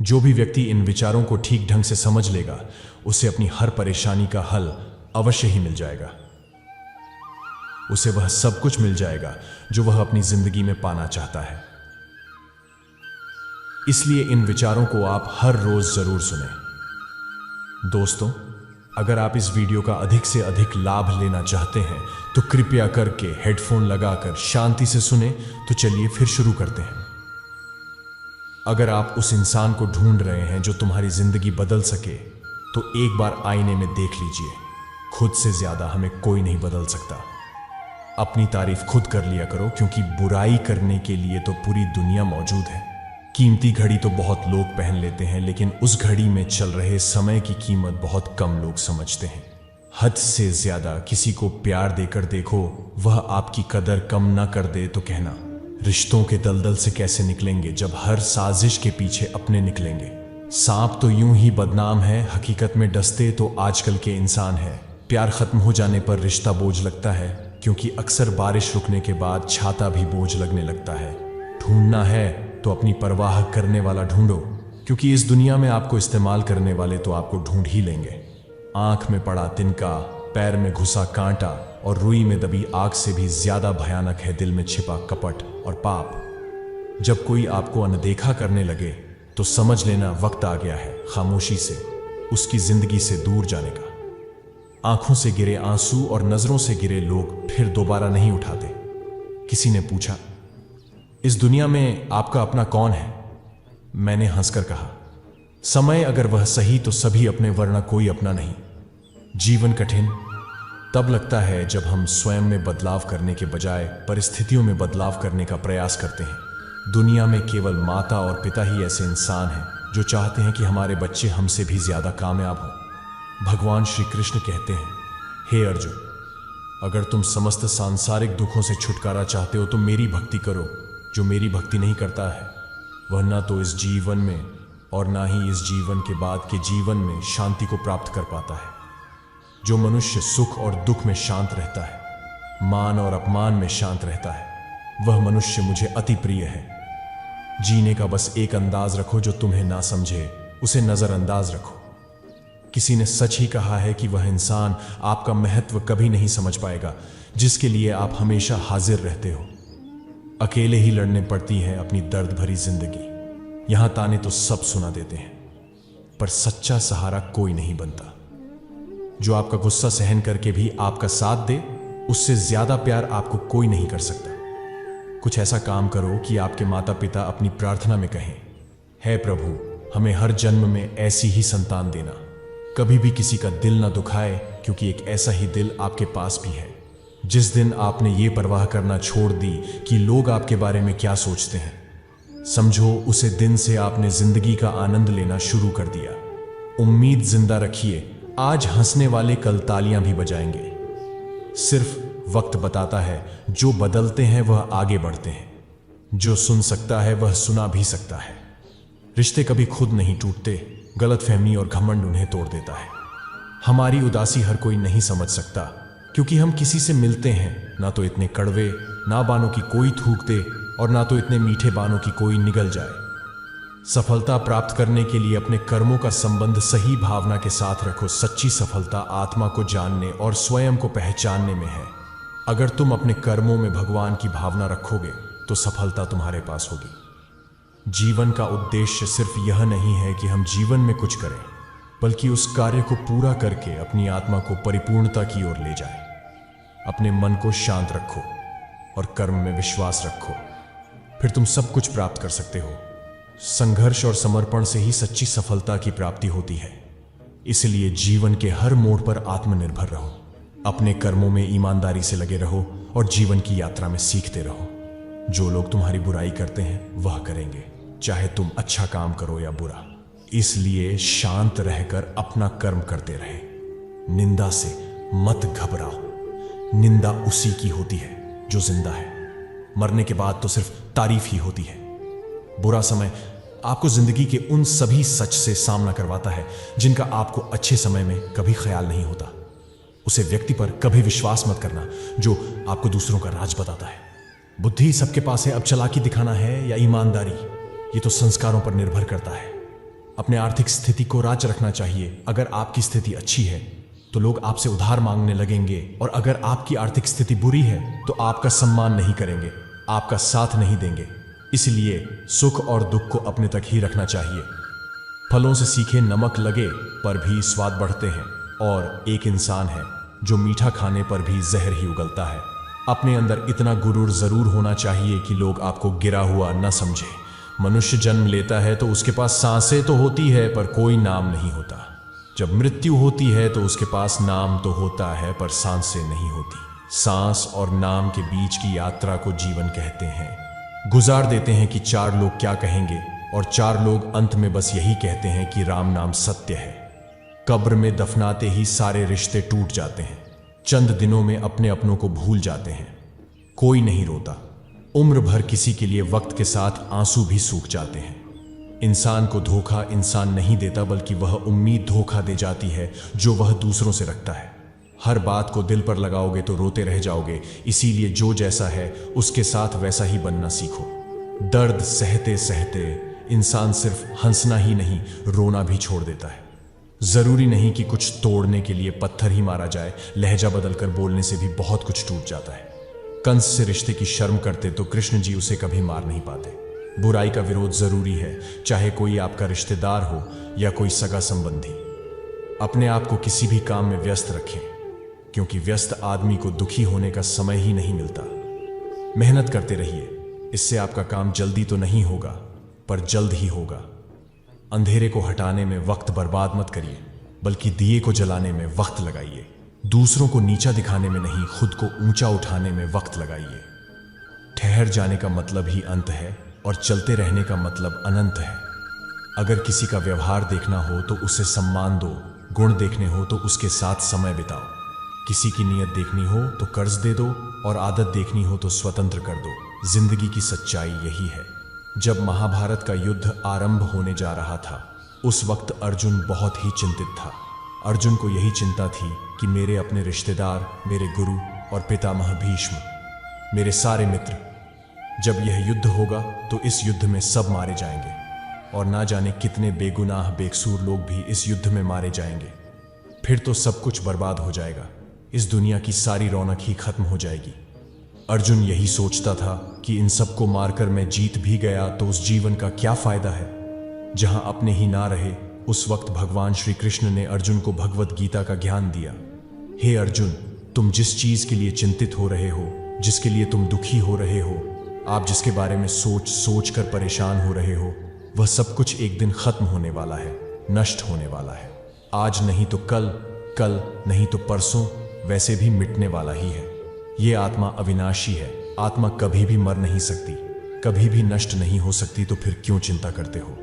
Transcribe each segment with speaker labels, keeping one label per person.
Speaker 1: जो भी व्यक्ति इन विचारों को ठीक ढंग से समझ लेगा, उसे अपनी हर परेशानी का हल अवश्य ही मिल जाएगा। उसे वह सब कुछ मिल जाएगा जो वह अपनी जिंदगी में पाना चाहता है। इसलिए इन विचारों को आप हर रोज जरूर सुनें। दोस्तों, अगर आप इस वीडियो का अधिक से अधिक लाभ लेना चाहते हैं तो कृपया करके हेडफोन लगाकर शांति से सुने। तो चलिए फिर शुरू करते हैं। अगर आप उस इंसान को ढूंढ रहे हैं जो तुम्हारी जिंदगी बदल सके, तो एक बार आईने में देख लीजिए। खुद से ज्यादा हमें कोई नहीं बदल सकता। अपनी तारीफ खुद कर लिया करो, क्योंकि बुराई करने के लिए तो पूरी दुनिया मौजूद है। कीमती घड़ी तो बहुत लोग पहन लेते हैं, लेकिन उस घड़ी में चल रहे समय की कीमत बहुत कम लोग समझते हैं। हद से ज्यादा किसी को प्यार देकर देखो, वह आपकी कदर कम ना कर दे तो कहना। रिश्तों के दलदल से कैसे निकलेंगे जब हर साजिश के पीछे अपने निकलेंगे। सांप तो यूं ही बदनाम है, हकीकत में डसते तो आजकल के इंसान है। प्यार खत्म हो जाने पर रिश्ता बोझ लगता है, क्योंकि अक्सर बारिश रुकने के बाद छाता भी बोझ लगने लगता है। ढूंढना है तो अपनी परवाह करने वाला ढूंढो, क्योंकि इस दुनिया में आपको इस्तेमाल करने वाले तो आपको ढूंढ ही लेंगे। आंख में पड़ा तिनका, पैर में घुसा कांटा और रुई में दबी आग से भी ज्यादा भयानक है दिल में छिपा कपट और पाप। जब कोई आपको अनदेखा करने लगे तो समझ लेना वक्त आ गया है खामोशी से उसकी जिंदगी से दूर जाने का। आंखों से गिरे आंसू और नजरों से गिरे लोग फिर दोबारा नहीं उठाते। किसी ने पूछा, इस दुनिया में आपका अपना कौन है? मैंने हंसकर कहा, समय अगर वह सही तो सभी अपने, वरना कोई अपना नहीं। जीवन कठिन तब लगता है जब हम स्वयं में बदलाव करने के बजाय परिस्थितियों में बदलाव करने का प्रयास करते हैं। दुनिया में केवल माता और पिता ही ऐसे इंसान हैं जो चाहते हैं कि हमारे बच्चे हमसे भी ज्यादा कामयाब हों। भगवान श्री कृष्ण कहते हैं, हे अर्जुन, अगर तुम समस्त सांसारिक दुखों से छुटकारा चाहते हो तो मेरी भक्ति करो। जो मेरी भक्ति नहीं करता है वह ना तो इस जीवन में और ना ही इस जीवन के बाद के जीवन में शांति को प्राप्त कर पाता है। जो मनुष्य सुख और दुख में शांत रहता है, मान और अपमान में शांत रहता है, वह मनुष्य मुझे अति प्रिय है। जीने का बस एक अंदाज रखो, जो तुम्हें ना समझे उसे नजरअंदाज रखो। किसी ने सच ही कहा है कि वह इंसान आपका महत्व कभी नहीं समझ पाएगा जिसके लिए आप हमेशा हाजिर रहते हो। अकेले ही लड़ने पड़ती है अपनी दर्द भरी जिंदगी। यहां ताने तो सब सुना देते हैं, पर सच्चा सहारा कोई नहीं बनता। जो आपका गुस्सा सहन करके भी आपका साथ दे, उससे ज्यादा प्यार आपको कोई नहीं कर सकता। कुछ ऐसा काम करो कि आपके माता पिता अपनी प्रार्थना में कहें, हे प्रभु, हमें हर जन्म में ऐसी ही संतान देना। कभी भी किसी का दिल ना दुखाए, क्योंकि एक ऐसा ही दिल आपके पास भी है। जिस दिन आपने ये परवाह करना छोड़ दी कि लोग आपके बारे में क्या सोचते हैं, समझो उसे दिन से आपने जिंदगी का आनंद लेना शुरू कर दिया। उम्मीद जिंदा रखिए, आज हंसने वाले कल तालियां भी बजाएंगे। सिर्फ वक्त बताता है, जो बदलते हैं वह आगे बढ़ते हैं। जो सुन सकता है वह सुना भी सकता है। रिश्ते कभी खुद नहीं टूटते, गलतफहमी और घमंड उन्हें तोड़ देता है। हमारी उदासी हर कोई नहीं समझ सकता, क्योंकि हम किसी से मिलते हैं ना तो इतने कड़वे, ना बानों की कोई थूक दे और ना तो इतने मीठे बानों की कोई निगल जाए। सफलता प्राप्त करने के लिए अपने कर्मों का संबंध सही भावना के साथ रखो। सच्ची सफलता आत्मा को जानने और स्वयं को पहचानने में है। अगर तुम अपने कर्मों में भगवान की भावना रखोगे तो सफलता तुम्हारे पास होगी। जीवन का उद्देश्य सिर्फ यह नहीं है कि हम जीवन में कुछ करें, बल्कि उस कार्य को पूरा करके अपनी आत्मा को परिपूर्णता की ओर ले जाए। अपने मन को शांत रखो और कर्म में विश्वास रखो, फिर तुम सब कुछ प्राप्त कर सकते हो। संघर्ष और समर्पण से ही सच्ची सफलता की प्राप्ति होती है। इसलिए जीवन के हर मोड़ पर आत्मनिर्भर रहो, अपने कर्मों में ईमानदारी से लगे रहो और जीवन की यात्रा में सीखते रहो। जो लोग तुम्हारी बुराई करते हैं वह करेंगे, चाहे तुम अच्छा काम करो या बुरा। इसलिए शांत रहकर अपना कर्म करते रहे। निंदा से मत घबराओ। निंदा उसी की होती है जो जिंदा है। मरने के बाद तो सिर्फ तारीफ ही होती है। बुरा समय आपको जिंदगी के उन सभी सच से सामना करवाता है जिनका आपको अच्छे समय में कभी ख्याल नहीं होता। उसे व्यक्ति पर कभी विश्वास मत करना जो आपको दूसरों का राज बताता है। बुद्धि सबके पास है, अब चालाकी दिखाना है या ईमानदारी, ये तो संस्कारों पर निर्भर करता है। अपने आर्थिक स्थिति को राज रखना चाहिए। अगर आपकी स्थिति अच्छी है तो लोग आपसे उधार मांगने लगेंगे, और अगर आपकी आर्थिक स्थिति बुरी है तो आपका सम्मान नहीं करेंगे, आपका साथ नहीं देंगे। इसलिए सुख और दुख को अपने तक ही रखना चाहिए। फलों से सीखे नमक लगे पर भी स्वाद बढ़ते हैं, और एक इंसान है जो मीठा खाने पर भी जहर ही उगलता है। अपने अंदर इतना गुरूर जरूर होना चाहिए कि लोग आपको गिरा हुआ न समझे। मनुष्य जन्म लेता है तो उसके पास सांसें तो होती है पर कोई नाम नहीं होता। जब मृत्यु होती है तो उसके पास नाम तो होता है पर सांसें नहीं होती। सांस और नाम के बीच की यात्रा को जीवन कहते हैं। गुजार देते हैं कि 4 लोग क्या कहेंगे, और 4 लोग अंत में बस यही कहते हैं कि राम नाम सत्य है। कब्र में दफनाते ही सारे रिश्ते टूट जाते हैं। चंद दिनों में अपने अपनों को भूल जाते हैं। कोई नहीं रोता। उम्र भर किसी के लिए वक्त के साथ आंसू भी सूख जाते हैं। इंसान को धोखा इंसान नहीं देता, बल्कि वह उम्मीद धोखा दे जाती है जो वह दूसरों से रखता है। हर बात को दिल पर लगाओगे तो रोते रह जाओगे। इसीलिए जो जैसा है उसके साथ वैसा ही बनना सीखो। दर्द सहते सहते इंसान सिर्फ हंसना ही नहीं, रोना भी छोड़ देता है। जरूरी नहीं कि कुछ तोड़ने के लिए पत्थर ही मारा जाए। लहजा बदलकर बोलने से भी बहुत कुछ टूट जाता है। कंस से रिश्ते की शर्म करते तो कृष्ण जी उसे कभी मार नहीं पाते। बुराई का विरोध जरूरी है, चाहे कोई आपका रिश्तेदार हो या कोई सगा संबंधी। अपने आप को किसी भी काम में व्यस्त रखें, क्योंकि व्यस्त आदमी को दुखी होने का समय ही नहीं मिलता। मेहनत करते रहिए, इससे आपका काम जल्दी तो नहीं होगा पर जल्द ही होगा। अंधेरे को हटाने में वक्त बर्बाद मत करिए, बल्कि दिए को जलाने में वक्त लगाइए। दूसरों को नीचा दिखाने में नहीं, खुद को ऊंचा उठाने में वक्त लगाइए। ठहर जाने का मतलब ही अंत है, और चलते रहने का मतलब अनंत है। अगर किसी का व्यवहार देखना हो तो उसे सम्मान दो, गुण देखने हो तो उसके साथ समय बिताओ। किसी की नीयत देखनी हो तो कर्ज दे दो, और आदत देखनी हो तो स्वतंत्र कर दो। जिंदगी की सच्चाई यही है। जब महाभारत का युद्ध आरंभ होने जा रहा था, उस वक्त अर्जुन बहुत ही चिंतित था। अर्जुन को यही चिंता थी कि मेरे अपने रिश्तेदार, मेरे गुरु और पितामह भीष्म, मेरे सारे मित्र, जब यह युद्ध होगा तो इस युद्ध में सब मारे जाएंगे, और ना जाने कितने बेगुनाह बेकसूर लोग भी इस युद्ध में मारे जाएंगे। फिर तो सब कुछ बर्बाद हो जाएगा। इस दुनिया की सारी रौनक ही खत्म हो जाएगी। अर्जुन यही सोचता था कि इन सबको मारकर मैं जीत भी गया तो उस जीवन का क्या फायदा है जहां अपने ही ना रहे। उस वक्त भगवान श्री कृष्ण ने अर्जुन को भगवत गीता का ज्ञान दिया। हे अर्जुन, तुम जिस चीज के लिए चिंतित हो रहे हो, जिसके लिए तुम दुखी हो रहे हो, आप जिसके बारे में सोच सोच कर परेशान हो रहे हो, वह सब कुछ एक दिन खत्म होने वाला है, नष्ट होने वाला है। आज नहीं तो कल, कल नहीं तो परसों, वैसे भी मिटने वाला ही है। ये आत्मा अविनाशी है। आत्मा कभी भी मर नहीं सकती, कभी भी नष्ट नहीं हो सकती। तो फिर क्यों चिंता करते हो?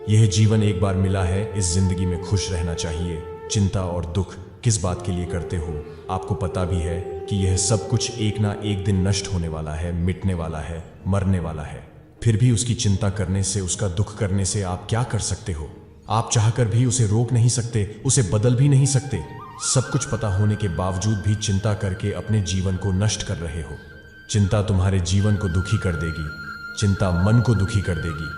Speaker 1: यह जीवन एक बार मिला है, इस जिंदगी में खुश रहना चाहिए। चिंता और दुख किस बात के लिए करते हो? आपको पता भी है कि यह सब कुछ एक ना एक दिन नष्ट होने वाला है, मिटने वाला है, मरने वाला है। फिर भी उसकी चिंता करने से, उसका दुख करने से आप क्या कर सकते हो? आप चाहकर भी उसे रोक नहीं सकते, उसे बदल भी नहीं सकते। सब कुछ पता होने के बावजूद भी चिंता करके अपने जीवन को नष्ट कर रहे हो। चिंता तुम्हारे जीवन को दुखी कर देगी। चिंता मन को दुखी कर देगी।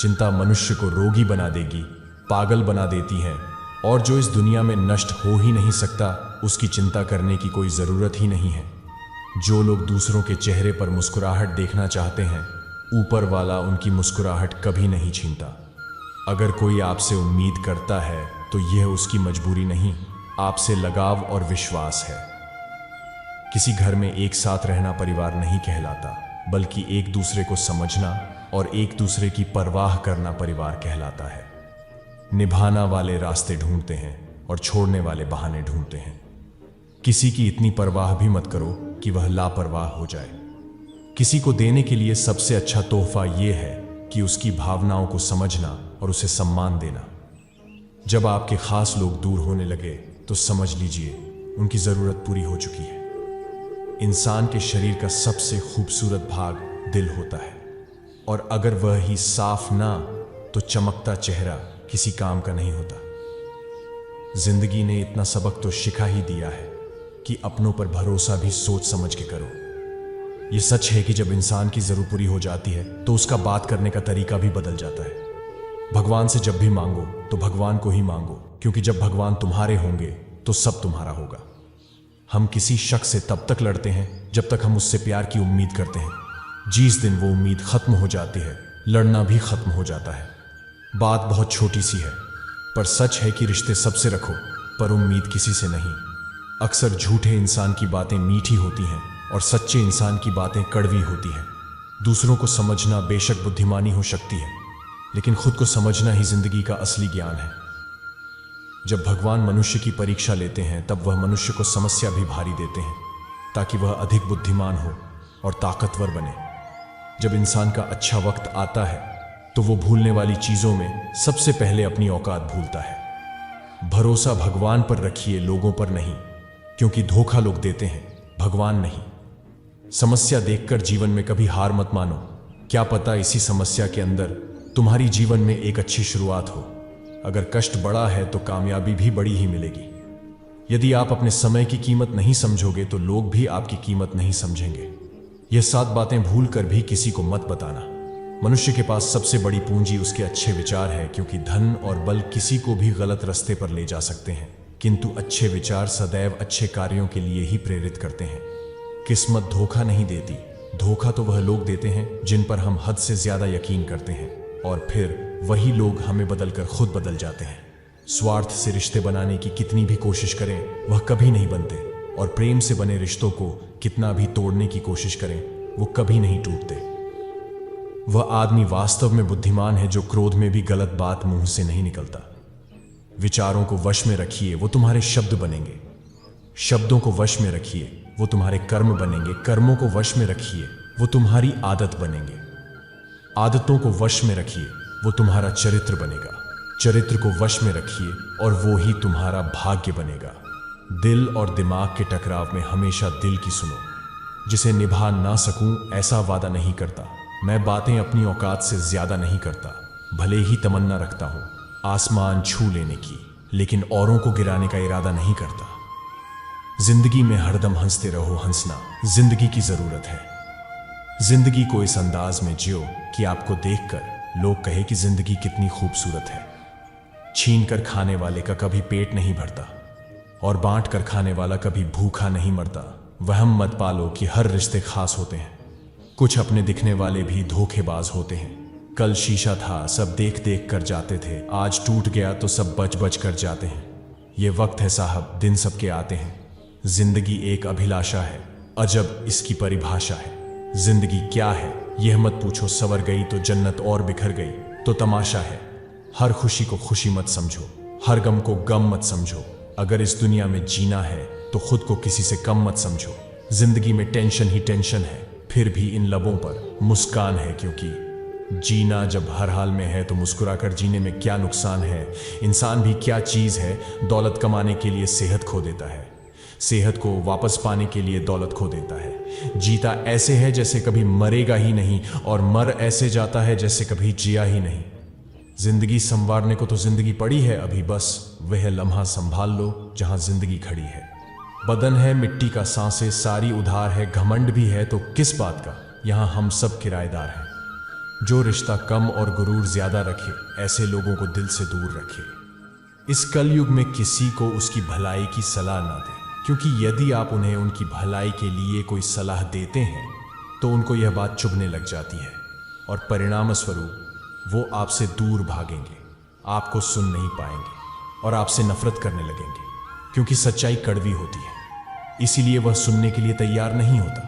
Speaker 1: चिंता मनुष्य को रोगी बना देगी, पागल बना देती है। और जो इस दुनिया में नष्ट हो ही नहीं सकता, उसकी चिंता करने की कोई ज़रूरत ही नहीं है। जो लोग दूसरों के चेहरे पर मुस्कुराहट देखना चाहते हैं, ऊपर वाला उनकी मुस्कुराहट कभी नहीं छीनता। अगर कोई आपसे उम्मीद करता है तो यह उसकी मजबूरी नहीं, आपसे लगाव और विश्वास है। किसी घर में एक साथ रहना परिवार नहीं कहलाता, बल्कि एक दूसरे को समझना और एक दूसरे की परवाह करना परिवार कहलाता है। निभाना वाले रास्ते ढूंढते हैं और छोड़ने वाले बहाने ढूंढते हैं। किसी की इतनी परवाह भी मत करो कि वह लापरवाह हो जाए। किसी को देने के लिए सबसे अच्छा तोहफा यह है कि उसकी भावनाओं को समझना और उसे सम्मान देना। जब आपके खास लोग दूर होने लगे तो समझ लीजिए उनकी ज़रूरत पूरी हो चुकी है। इंसान के शरीर का सबसे खूबसूरत भाग दिल होता है, और अगर वह ही साफ ना तो चमकता चेहरा किसी काम का नहीं होता। जिंदगी ने इतना सबक तो सिखा ही दिया है कि अपनों पर भरोसा भी सोच समझ के करो। यह सच है कि जब इंसान की ज़रूरत पूरी हो जाती है तो उसका बात करने का तरीका भी बदल जाता है। भगवान से जब भी मांगो तो भगवान को ही मांगो, क्योंकि जब भगवान तुम्हारे होंगे तो सब तुम्हारा होगा। हम किसी शख्स से तब तक लड़ते हैं जब तक हम उससे प्यार की उम्मीद करते हैं। जिस दिन वो उम्मीद खत्म हो जाती है, लड़ना भी खत्म हो जाता है। बात बहुत छोटी सी है, पर सच है कि रिश्ते सबसे रखो, पर उम्मीद किसी से नहीं। अक्सर झूठे इंसान की बातें मीठी होती हैं और सच्चे इंसान की बातें कड़वी होती हैं। दूसरों को समझना बेशक बुद्धिमानी हो सकती है, लेकिन खुद को समझना ही जिंदगी का असली ज्ञान है। जब भगवान मनुष्य की परीक्षा लेते हैं, तब वह मनुष्य को समस्या भी भारी देते हैं, ताकि वह अधिक बुद्धिमान हो और ताकतवर बने। जब इंसान का अच्छा वक्त आता है, तो वो भूलने वाली चीजों में सबसे पहले अपनी औकात भूलता है। भरोसा भगवान पर रखिए, लोगों पर नहीं, क्योंकि धोखा लोग देते हैं, भगवान नहीं। समस्या देखकर जीवन में कभी हार मत मानो। क्या पता इसी समस्या के अंदर तुम्हारी जीवन में एक अच्छी शुरुआत हो। अगर कष्ट बड़ा है तो कामयाबी भी बड़ी ही मिलेगी। यदि आप अपने समय की कीमत नहीं समझोगे तो लोग भी आपकी कीमत नहीं समझेंगे। यह 7 बातें भूल कर भी किसी को मत बताना। मनुष्य के पास सबसे बड़ी पूंजी उसके अच्छे विचार है, क्योंकि धन और बल किसी को भी गलत रास्ते पर ले जा सकते हैं, किंतु अच्छे विचार सदैव अच्छे कार्यों के लिए ही प्रेरित करते हैं। किस्मत धोखा नहीं देती। धोखा तो वह लोग देते हैं जिन पर हम हद से ज्यादा यकीन करते हैं, और फिर वही लोग हमें बदलकर खुद बदल जाते हैं। स्वार्थ से रिश्ते बनाने की कितनी भी कोशिश करें, वह कभी नहीं बनते, और प्रेम से बने रिश्तों को कितना भी तोड़ने की कोशिश करें, वो कभी नहीं टूटते। वह आदमी वास्तव में बुद्धिमान है जो क्रोध में भी गलत बात मुंह से नहीं निकलता। विचारों को वश में रखिए, वो तुम्हारे शब्द बनेंगे। शब्दों को वश में रखिए, वो तुम्हारे कर्म बनेंगे। कर्मों को वश में रखिए, वो तुम्हारी आदत बनेंगे। आदतों को वश में रखिए, वो तुम्हारा चरित्र बनेगा। चरित्र को वश में रखिए और वो ही तुम्हारा भाग्य बनेगा। दिल और दिमाग के टकराव में हमेशा दिल की सुनो। जिसे निभा ना सकूं ऐसा वादा नहीं करता। मैं बातें अपनी औकात से ज्यादा नहीं करता, भले ही तमन्ना रखता हूं आसमान छू लेने की, लेकिन औरों को गिराने का इरादा नहीं करता। जिंदगी में हरदम हंसते रहो। हंसना जिंदगी की जरूरत है। जिंदगी को इस अंदाज में जियो कि आपको देखकर लोग कहे कि जिंदगी कितनी खूबसूरत है। छीन कर खाने वाले का कभी पेट नहीं भरता, और बांट कर खाने वाला कभी भूखा नहीं मरता। वहम मत पालो कि हर रिश्ते खास होते हैं। कुछ अपने दिखने वाले भी धोखेबाज होते हैं। कल शीशा था, सब देख देख कर जाते थे, आज टूट गया तो सब बच बच कर जाते हैं। ये वक्त है साहब, दिन सबके आते हैं। जिंदगी एक अभिलाषा है, अजब इसकी परिभाषा है। जिंदगी क्या है यह मत पूछो, सवर गई तो जन्नत और बिखर गई तो तमाशा है। हर खुशी को खुशी मत समझो, हर गम को गम मत समझो। अगर इस दुनिया में जीना है तो खुद को किसी से कम मत समझो। जिंदगी में टेंशन ही टेंशन है, फिर भी इन लबों पर मुस्कान है, क्योंकि जीना जब हर हाल में है तो मुस्कुराकर जीने में क्या नुकसान है। इंसान भी क्या चीज है, दौलत कमाने के लिए सेहत खो देता है, सेहत को वापस पाने के लिए दौलत खो देता है। जीता ऐसे है जैसे कभी मरेगा ही नहीं, और मर ऐसे जाता है जैसे कभी जिया ही नहीं। जिंदगी संवारने को तो जिंदगी पड़ी है अभी, बस वह लम्हा संभाल लो जहां जिंदगी खड़ी है। बदन है मिट्टी का, सांसें सारी उधार है। घमंड भी है तो किस बात का, यहां हम सब किराएदार हैं। जो रिश्ता कम और गुरूर ज्यादा रखे, ऐसे लोगों को दिल से दूर रखे। इस कलयुग में किसी को उसकी भलाई की सलाह ना दें, क्योंकि यदि आप उन्हें उनकी भलाई के लिए कोई सलाह देते हैं तो उनको यह बात चुभने लग जाती है, और परिणाम स्वरूप वो आपसे दूर भागेंगे, आपको सुन नहीं पाएंगे और आपसे नफरत करने लगेंगे, क्योंकि सच्चाई कड़वी होती है। इसीलिए वह सुनने के लिए तैयार नहीं होता,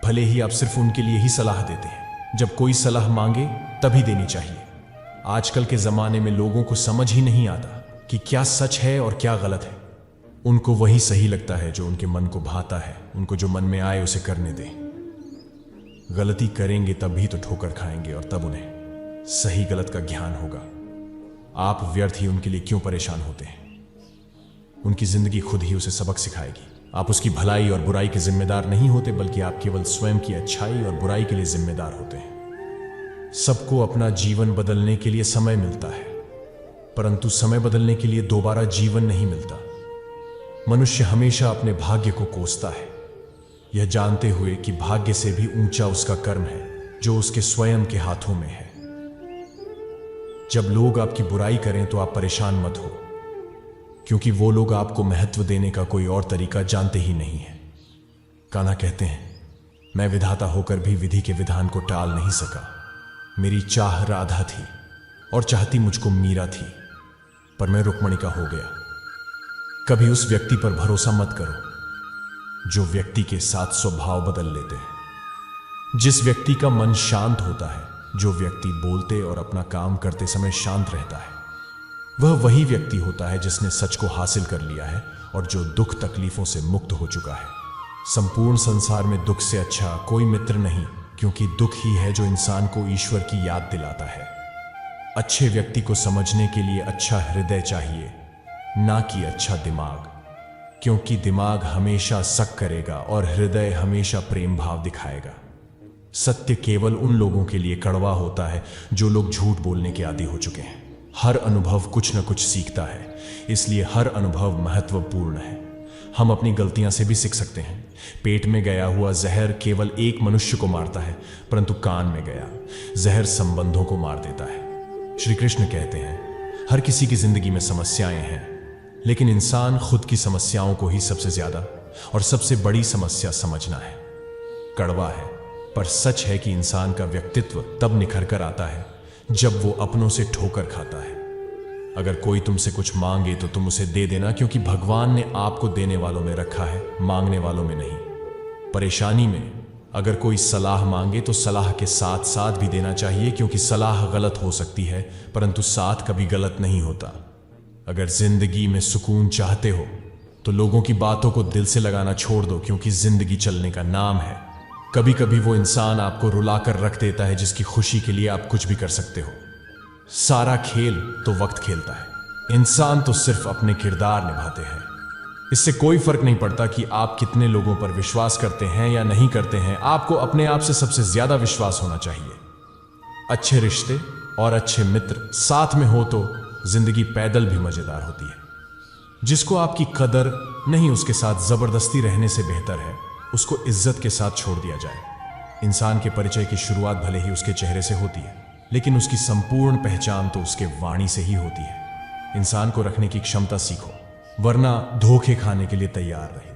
Speaker 1: भले ही आप सिर्फ उनके लिए ही सलाह देते हैं। जब कोई सलाह मांगे तभी देनी चाहिए। आजकल के जमाने में लोगों को समझ ही नहीं आता कि क्या सच है और क्या गलत है। उनको वही सही लगता है जो उनके मन को भाता है। उनको जो मन में आए उसे करने दें। गलती करेंगे तभी तो ठोकर खाएंगे, और तब उन्हें सही गलत का ज्ञान होगा। आप व्यर्थ ही उनके लिए क्यों परेशान होते हैं? उनकी जिंदगी खुद ही उसे सबक सिखाएगी। आप उसकी भलाई और बुराई के जिम्मेदार नहीं होते, बल्कि आप केवल स्वयं की अच्छाई और बुराई के लिए जिम्मेदार होते हैं। सबको अपना जीवन बदलने के लिए समय मिलता है, परंतु समय बदलने के लिए दोबारा जीवन नहीं मिलता। मनुष्य हमेशा अपने भाग्य को कोसता है, यह जानते हुए कि भाग्य से भी ऊंचा उसका कर्म है जो उसके स्वयं के हाथों में है। जब लोग आपकी बुराई करें तो आप परेशान मत हो, क्योंकि वो लोग आपको महत्व देने का कोई और तरीका जानते ही नहीं है। कान्हा कहते हैं, मैं विधाता होकर भी विधि के विधान को टाल नहीं सका। मेरी चाह राधा थी और चाहती मुझको मीरा थी, पर मैं रुक्मणी का हो गया। कभी उस व्यक्ति पर भरोसा मत करो जो व्यक्ति के साथ स्वभाव बदल लेते हैं। जिस व्यक्ति का मन शांत होता है, जो व्यक्ति बोलते और अपना काम करते समय शांत रहता है, वह वही व्यक्ति होता है जिसने सच को हासिल कर लिया है और जो दुख तकलीफों से मुक्त हो चुका है। संपूर्ण संसार में दुख से अच्छा कोई मित्र नहीं, क्योंकि दुख ही है जो इंसान को ईश्वर की याद दिलाता है। अच्छे व्यक्ति को समझने के लिए अच्छा हृदय चाहिए, ना कि अच्छा दिमाग, क्योंकि दिमाग हमेशा शक करेगा और हृदय हमेशा प्रेम भाव दिखाएगा। सत्य केवल उन लोगों के लिए कड़वा होता है जो लोग झूठ बोलने के आदी हो चुके हैं। हर अनुभव कुछ न कुछ सीखता है, इसलिए हर अनुभव महत्वपूर्ण है। हम अपनी गलतियां से भी सीख सकते हैं। पेट में गया हुआ जहर केवल एक मनुष्य को मारता है, परंतु कान में गया जहर संबंधों को मार देता है। श्री कृष्ण कहते हैं, हर किसी की जिंदगी में समस्याएं हैं, लेकिन इंसान खुद की समस्याओं को ही सबसे ज्यादा और सबसे बड़ी समस्या समझना है। कड़वा है, पर सच है कि इंसान का व्यक्तित्व तब निखर कर आता है जब वो अपनों से ठोकर खाता है। अगर कोई तुमसे कुछ मांगे तो तुम उसे दे देना, क्योंकि भगवान ने आपको देने वालों में रखा है, मांगने वालों में नहीं। परेशानी में अगर कोई सलाह मांगे तो सलाह के साथ साथ भी देना चाहिए, क्योंकि सलाह गलत हो सकती है परंतु साथ कभी गलत नहीं होता। अगर जिंदगी में सुकून चाहते हो तो लोगों की बातों को दिल से लगाना छोड़ दो, क्योंकि जिंदगी चलने का नाम है। कभी कभी वो इंसान आपको रुला कर रख देता है जिसकी खुशी के लिए आप कुछ भी कर सकते हो। सारा खेल तो वक्त खेलता है, इंसान तो सिर्फ अपने किरदार निभाते हैं। इससे कोई फर्क नहीं पड़ता कि आप कितने लोगों पर विश्वास करते हैं या नहीं करते हैं, आपको अपने आप से सबसे ज्यादा विश्वास होना चाहिए। अच्छे रिश्ते और अच्छे मित्र साथ में हो तो जिंदगी पैदल भी मजेदार होती है। जिसको आपकी कदर नहीं, उसके साथ जबरदस्ती रहने से बेहतर है उसको इज्जत के साथ छोड़ दिया जाए। इंसान के परिचय की शुरुआत भले ही उसके चेहरे से होती है, लेकिन उसकी संपूर्ण पहचान तो उसके वाणी से ही होती है। इंसान को रखने की क्षमता सीखो, वरना धोखे खाने के लिए तैयार रहे।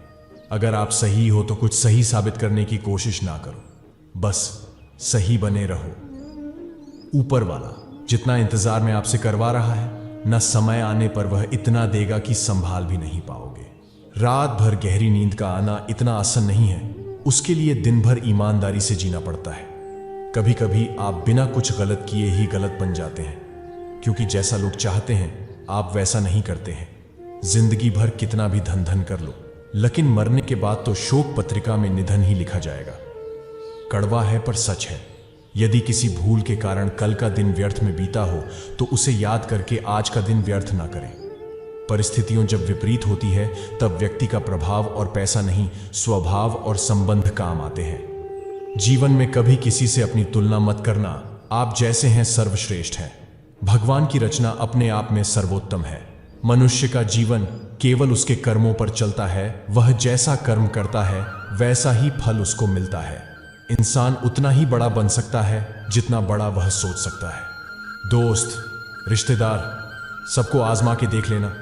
Speaker 1: अगर आप सही हो तो कुछ सही साबित करने की कोशिश ना करो, बस सही बने रहो। ऊपर वाला जितना इंतजार में आपसे करवा रहा है, न समय आने पर वह इतना देगा कि संभाल भी नहीं पाओगे। रात भर गहरी नींद का आना इतना आसान नहीं है, उसके लिए दिन भर ईमानदारी से जीना पड़ता है। कभी कभी आप बिना कुछ गलत किए ही गलत बन जाते हैं, क्योंकि जैसा लोग चाहते हैं आप वैसा नहीं करते हैं। जिंदगी भर कितना भी धन धन कर लो, लेकिन मरने के बाद तो शोक पत्रिका में निधन ही लिखा जाएगा। कड़वा है पर सच है। यदि किसी भूल के कारण कल का दिन व्यर्थ में बीता हो तो उसे याद करके आज का दिन व्यर्थ ना करें। परिस्थितियों जब विपरीत होती है तब व्यक्ति का प्रभाव और पैसा नहीं, स्वभाव और संबंध काम आते हैं। जीवन में कभी किसी से अपनी तुलना मत करना, आप जैसे हैं सर्वश्रेष्ठ हैं। भगवान की रचना अपने आप में सर्वोत्तम है। मनुष्य का जीवन केवल उसके कर्मों पर चलता है, वह जैसा कर्म करता है वैसा ही फल उसको मिलता है। इंसान उतना ही बड़ा बन सकता है जितना बड़ा वह सोच सकता है। दोस्त, रिश्तेदार, सबको आजमा के देख लेना।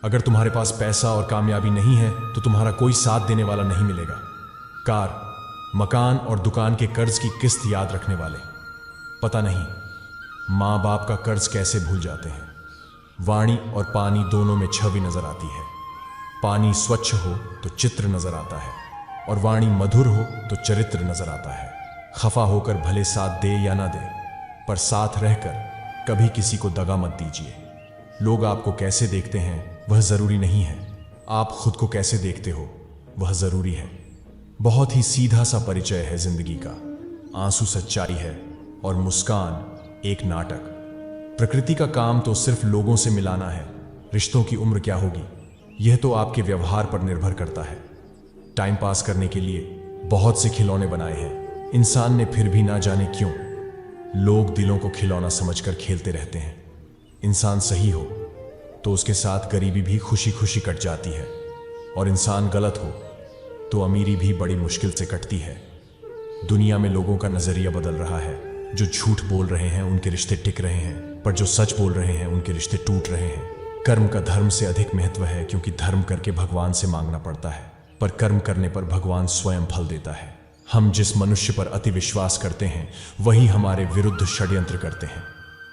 Speaker 1: अगर तुम्हारे पास पैसा और कामयाबी नहीं है तो तुम्हारा कोई साथ देने वाला नहीं मिलेगा। कार, मकान और दुकान के कर्ज की किस्त याद रखने वाले, पता नहीं माँ बाप का कर्ज कैसे भूल जाते हैं। वाणी और पानी दोनों में छवि नजर आती है। पानी स्वच्छ हो तो चित्र नजर आता है, और वाणी मधुर हो तो चरित्र नजर आता है। खफा होकर भले साथ दे या ना दे, पर साथ रहकर कभी किसी को दगा मत दीजिए। लोग आपको कैसे देखते हैं वह जरूरी नहीं है, आप खुद को कैसे देखते हो वह जरूरी है। बहुत ही सीधा सा परिचय है जिंदगी का। आंसू सच्चाई है और मुस्कान एक नाटक। प्रकृति का काम तो सिर्फ लोगों से मिलाना है। रिश्तों की उम्र क्या होगी यह तो आपके व्यवहार पर निर्भर करता है। टाइम पास करने के लिए बहुत से खिलौने बनाए हैं इंसान ने, फिर भी ना जाने क्यों लोग दिलों को खिलौना समझकर खेलते रहते हैं। इंसान सही हो तो उसके साथ गरीबी भी खुशी खुशी कट जाती है, और इंसान गलत हो तो अमीरी भी बड़ी मुश्किल से कटती है। दुनिया में लोगों का नजरिया बदल रहा है, जो झूठ बोल रहे हैं उनके रिश्ते टिक रहे हैं, पर जो सच बोल रहे हैं उनके रिश्ते टूट रहे हैं। कर्म का धर्म से अधिक महत्व है, क्योंकि धर्म करके भगवान से मांगना पड़ता है, पर कर्म करने पर भगवान स्वयं फल देता है। हम जिस मनुष्य पर अति विश्वास करते हैं वही हमारे विरुद्ध षड्यंत्र करते हैं।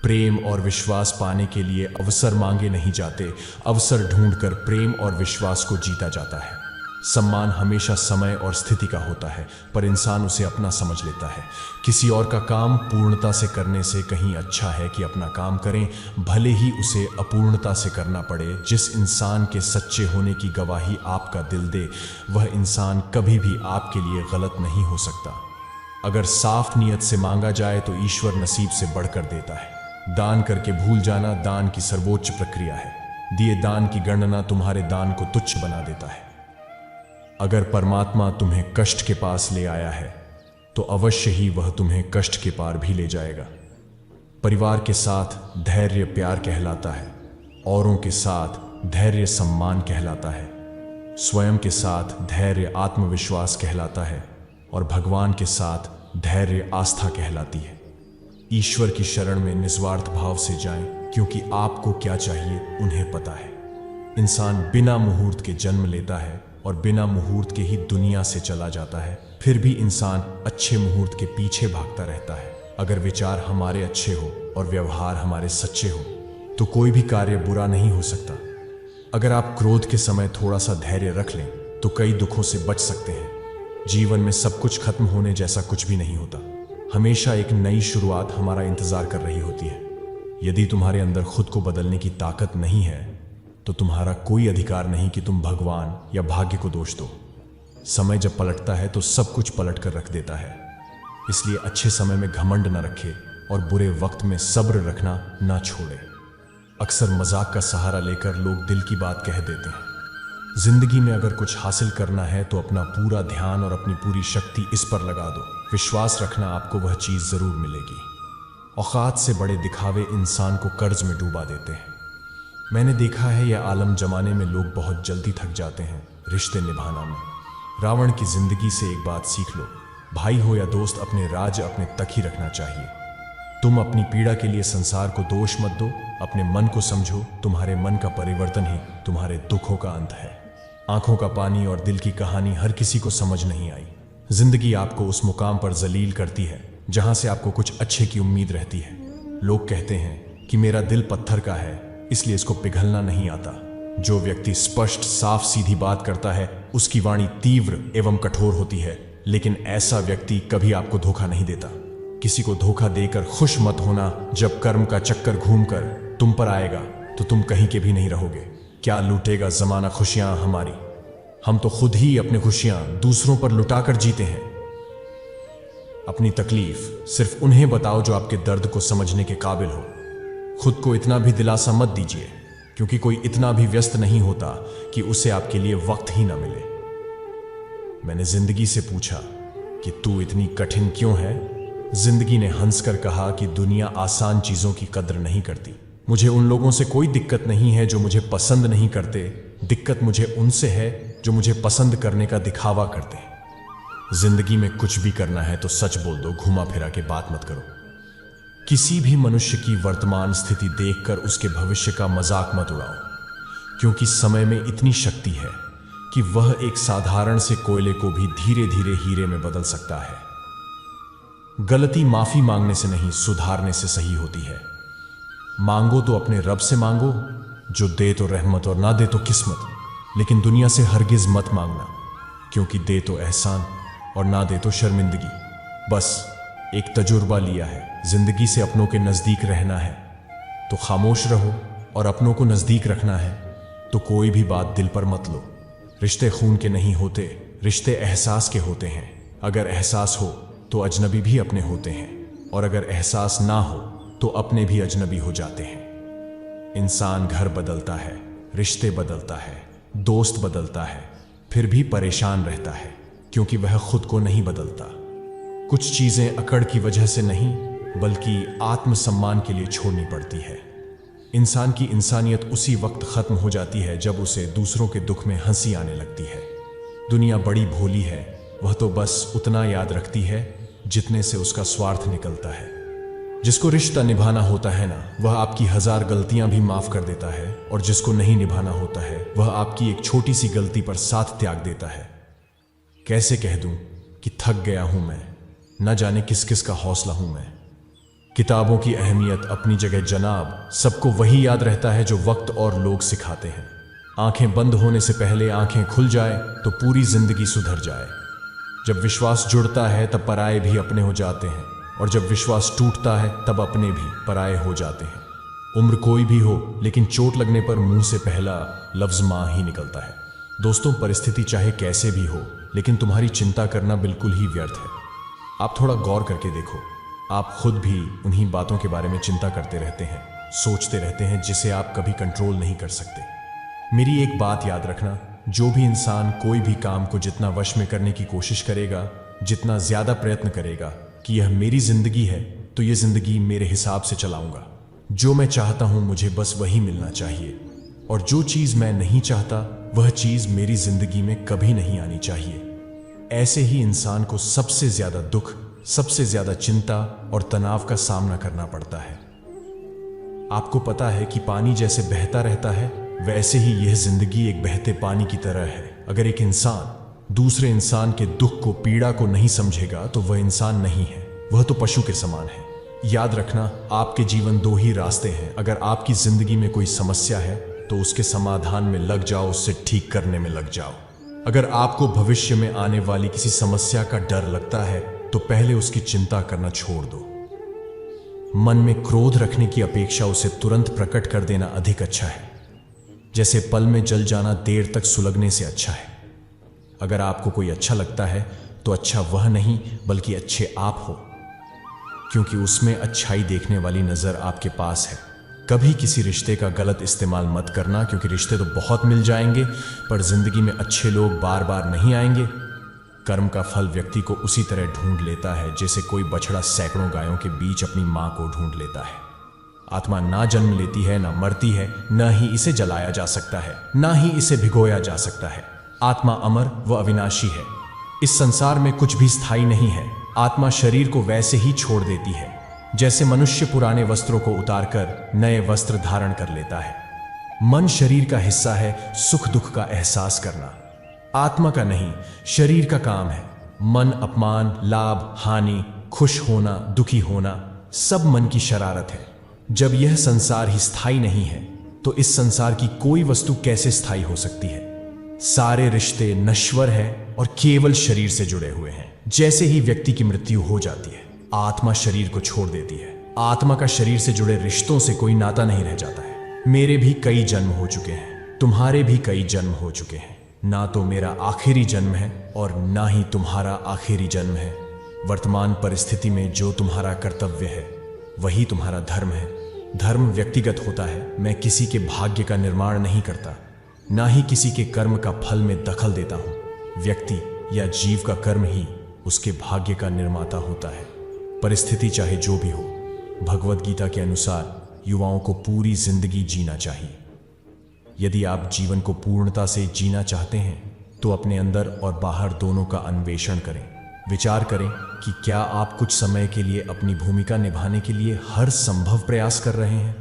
Speaker 1: प्रेम और विश्वास पाने के लिए अवसर मांगे नहीं जाते, अवसर ढूंढकर प्रेम और विश्वास को जीता जाता है। सम्मान हमेशा समय और स्थिति का होता है, पर इंसान उसे अपना समझ लेता है। किसी और का काम पूर्णता से करने से कहीं अच्छा है कि अपना काम करें, भले ही उसे अपूर्णता से करना पड़े। जिस इंसान के सच्चे होने की गवाही आपका दिल दे, वह इंसान कभी भी आपके लिए गलत नहीं हो सकता। अगर साफ नीयत से मांगा जाए तो ईश्वर नसीब से बढ़कर देता है। दान करके भूल जाना दान की सर्वोच्च प्रक्रिया है। दिए दान की गणना तुम्हारे दान को तुच्छ बना देता है। अगर परमात्मा तुम्हें कष्ट के पास ले आया है तो अवश्य ही वह तुम्हें कष्ट के पार भी ले जाएगा। परिवार के साथ धैर्य प्यार कहलाता है, औरों के साथ धैर्य सम्मान कहलाता है, स्वयं के साथ धैर्य आत्मविश्वास कहलाता है, और भगवान के साथ धैर्य आस्था कहलाती है। ईश्वर की शरण में निस्वार्थ भाव से जाएं, क्योंकि आपको क्या चाहिए उन्हें पता है। इंसान बिना मुहूर्त के जन्म लेता है और बिना मुहूर्त के ही दुनिया से चला जाता है, फिर भी इंसान अच्छे मुहूर्त के पीछे भागता रहता है। अगर विचार हमारे अच्छे हो और व्यवहार हमारे सच्चे हो तो कोई भी कार्य बुरा नहीं हो सकता। अगर आप क्रोध के समय थोड़ा सा धैर्य रख लें तो कई दुखों से बच सकते हैं। जीवन में सब कुछ खत्म होने जैसा कुछ भी नहीं होता। हमेशा एक नई शुरुआत हमारा इंतजार कर रही होती है। यदि तुम्हारे अंदर खुद को बदलने की ताकत नहीं है तो तुम्हारा कोई अधिकार नहीं कि तुम भगवान या भाग्य को दोष दो। समय जब पलटता है तो सब कुछ पलट कर रख देता है। इसलिए अच्छे समय में घमंड न रखे और बुरे वक्त में सब्र रखना ना छोड़े। अक्सर मजाक का सहारा लेकर लोग दिल की बात कह देते हैं। जिंदगी में अगर कुछ हासिल करना है तो अपना पूरा ध्यान और अपनी पूरी शक्ति इस पर लगा दो। विश्वास रखना आपको वह चीज जरूर मिलेगी। औकात से बड़े दिखावे इंसान को कर्ज में डूबा देते हैं। मैंने देखा है यह आलम जमाने में लोग बहुत जल्दी थक जाते हैं रिश्ते निभाना में। रावण की जिंदगी से एक बात सीख लो, भाई हो या दोस्त, अपने राज अपने तक ही रखना चाहिए। तुम अपनी पीड़ा के लिए संसार को दोष मत दो, अपने मन को समझो। तुम्हारे मन का परिवर्तन ही तुम्हारे दुखों का अंत है। आंखों का पानी और दिल की कहानी हर किसी को समझ नहीं आई। जिंदगी आपको उस मुकाम पर जलील करती है जहां से आपको कुछ अच्छे की उम्मीद रहती है। लोग कहते हैं कि मेरा दिल पत्थर का है, इसलिए इसको पिघलना नहीं आता। जो व्यक्ति स्पष्ट साफ सीधी बात करता है उसकी वाणी तीव्र एवं कठोर होती है, लेकिन ऐसा व्यक्ति कभी आपको धोखा नहीं देता। किसी को धोखा देकर खुश मत होना। जब कर्म का चक्कर घूमकर तुम पर आएगा तो तुम कहीं के भी नहीं रहोगे। क्या लूटेगा जमाना खुशियां हमारी? हम तो खुद ही अपनी खुशियां दूसरों पर लुटाकर जीते हैं। अपनी तकलीफ सिर्फ उन्हें बताओ जो आपके दर्द को समझने के काबिल हो। खुद को इतना भी दिलासा मत दीजिए, क्योंकि कोई इतना भी व्यस्त नहीं होता कि उसे आपके लिए वक्त ही ना मिले। मैंने जिंदगी से पूछा कि तू इतनी कठिन क्यों है? जिंदगी ने हंसकर कहा कि दुनिया आसान चीजों की कद्र नहीं करती। मुझे उन लोगों से कोई दिक्कत नहीं है जो मुझे पसंद नहीं करते, दिक्कत मुझे उनसे है जो मुझे पसंद करने का दिखावा करते हैं। जिंदगी में कुछ भी करना है तो सच बोल दो, घुमा फिरा के बात मत करो। किसी भी मनुष्य की वर्तमान स्थिति देखकर उसके भविष्य का मजाक मत उड़ाओ, क्योंकि समय में इतनी शक्ति है कि वह एक साधारण से कोयले को भी धीरे धीरे हीरे में बदल सकता है। गलती माफी मांगने से नहीं, सुधारने से सही होती है। मांगो तो अपने रब से मांगो, जो दे तो रहमत और ना दे तो किस्मत। लेकिन दुनिया से हरगिज मत मांगना, क्योंकि दे तो एहसान और ना दे तो शर्मिंदगी। बस एक तजुर्बा लिया है, जिंदगी से अपनों के नजदीक रहना है तो खामोश रहो, और अपनों को नजदीक रखना है तो कोई भी बात दिल पर मत लो। रिश्ते खून के नहीं होते, रिश्ते एहसास के होते हैं। अगर एहसास हो तो अजनबी भी अपने होते हैं, और अगर एहसास ना हो तो अपने भी अजनबी हो जाते हैं। इंसान घर बदलता है, रिश्ते बदलता है, दोस्त बदलता है, फिर भी परेशान रहता है, क्योंकि वह खुद को नहीं बदलता। कुछ चीजें अकड़ की वजह से नहीं बल्कि आत्मसम्मान के लिए छोड़नी पड़ती है। इंसान की इंसानियत उसी वक्त खत्म हो जाती है जब उसे दूसरों के दुख में हंसी आने लगती है। दुनिया बड़ी भोली है, वह तो बस उतना याद रखती है जितने से उसका स्वार्थ निकलता है। जिसको रिश्ता निभाना होता है ना, वह आपकी 1000 गलतियां भी माफ कर देता है, और जिसको नहीं निभाना होता है वह आपकी एक छोटी सी गलती पर साथ त्याग देता है। कैसे कह दूं कि थक गया हूं मैं, न जाने किस किस का हौसला हूं मैं। किताबों की अहमियत अपनी जगह जनाब, सबको वही याद रहता है जो वक्त और लोग सिखाते हैं। आंखें बंद होने से पहले आंखें खुल जाए तो पूरी जिंदगी सुधर जाए। जब विश्वास जुड़ता है तब पराये भी अपने हो जाते हैं, और जब विश्वास टूटता है तब अपने भी पराये हो जाते हैं। उम्र कोई भी हो, लेकिन चोट लगने पर मुंह से पहला लफ्ज मां ही निकलता है। दोस्तों, परिस्थिति चाहे कैसे भी हो, लेकिन तुम्हारी चिंता करना बिल्कुल ही व्यर्थ है। आप थोड़ा गौर करके देखो, आप खुद भी उन्हीं बातों के बारे में चिंता करते रहते हैं, सोचते रहते हैं, जिसे आप कभी कंट्रोल नहीं कर सकते। मेरी एक बात याद रखना, जो भी इंसान कोई भी काम को जितना वश में करने की कोशिश करेगा, जितना ज्यादा प्रयत्न करेगा कि यह मेरी जिंदगी है, तो यह जिंदगी मेरे हिसाब से चलाऊंगा। जो मैं चाहता हूं मुझे बस वही मिलना चाहिए, और जो चीज मैं नहीं चाहता वह चीज मेरी जिंदगी में कभी नहीं आनी चाहिए। ऐसे ही इंसान को सबसे ज्यादा दुख, सबसे ज्यादा चिंता और तनाव का सामना करना पड़ता है। आपको पता है कि पानी जैसे बहता रहता है, वैसे ही यह जिंदगी एक बहते पानी की तरह है। अगर एक इंसान दूसरे इंसान के दुख को, पीड़ा को नहीं समझेगा तो वह इंसान नहीं है, वह तो पशु के समान है। याद रखना, आपके जीवन 2 ही रास्ते हैं। अगर आपकी जिंदगी में कोई समस्या है तो उसके समाधान में लग जाओ, उससे ठीक करने में लग जाओ। अगर आपको भविष्य में आने वाली किसी समस्या का डर लगता है तो पहले उसकी चिंता करना छोड़ दो। मन में क्रोध रखने की अपेक्षा उसे तुरंत प्रकट कर देना अधिक अच्छा है। जैसे पल में जल जाना देर तक सुलगने से अच्छा है। अगर आपको कोई अच्छा लगता है तो अच्छा वह नहीं बल्कि अच्छे आप हो, क्योंकि उसमें अच्छाई देखने वाली नजर आपके पास है। कभी किसी रिश्ते का गलत इस्तेमाल मत करना, क्योंकि रिश्ते तो बहुत मिल जाएंगे पर जिंदगी में अच्छे लोग बार बार नहीं आएंगे। कर्म का फल व्यक्ति को उसी तरह ढूंढ लेता है जैसे कोई बछड़ा सैकड़ों गायों के बीच अपनी मां को ढूंढ लेता है। आत्मा ना जन्म लेती है, ना मरती है, ना ही इसे जलाया जा सकता है, ना ही इसे भिगोया जा सकता है। आत्मा अमर व अविनाशी है। इस संसार में कुछ भी स्थायी नहीं है। आत्मा शरीर को वैसे ही छोड़ देती है जैसे मनुष्य पुराने वस्त्रों को उतारकर नए वस्त्र धारण कर लेता है। मन शरीर का हिस्सा है, सुख दुख का एहसास करना आत्मा का नहीं, शरीर का काम है। मन अपमान, लाभ, हानि, खुश होना, दुखी होना सब मन की शरारत है। जब यह संसार ही स्थायी नहीं है तो इस संसार की कोई वस्तु कैसे स्थायी हो सकती है। सारे रिश्ते नश्वर हैं और केवल शरीर से जुड़े हुए हैं। जैसे ही व्यक्ति की मृत्यु हो जाती है, आत्मा शरीर को छोड़ देती है। आत्मा का शरीर से जुड़े रिश्तों से कोई नाता नहीं रह जाता है। मेरे भी कई जन्म हो चुके हैं, तुम्हारे भी कई जन्म हो चुके हैं। ना तो मेरा आखिरी जन्म है और ना ही तुम्हारा आखिरी जन्म है। वर्तमान परिस्थिति में जो तुम्हारा कर्तव्य है वही तुम्हारा धर्म है। धर्म व्यक्तिगत होता है। मैं किसी के भाग्य का निर्माण नहीं करता, ना ही किसी के कर्म का फल में दखल देता हूं। व्यक्ति या जीव का कर्म ही उसके भाग्य का निर्माता होता है। परिस्थिति चाहे जो भी हो, भगवद गीता के अनुसार युवाओं को पूरी जिंदगी जीना चाहिए। यदि आप जीवन को पूर्णता से जीना चाहते हैं तो अपने अंदर और बाहर दोनों का अन्वेषण करें। विचार करें कि क्या आप कुछ समय के लिए अपनी भूमिका निभाने के लिए हर संभव प्रयास कर रहे हैं।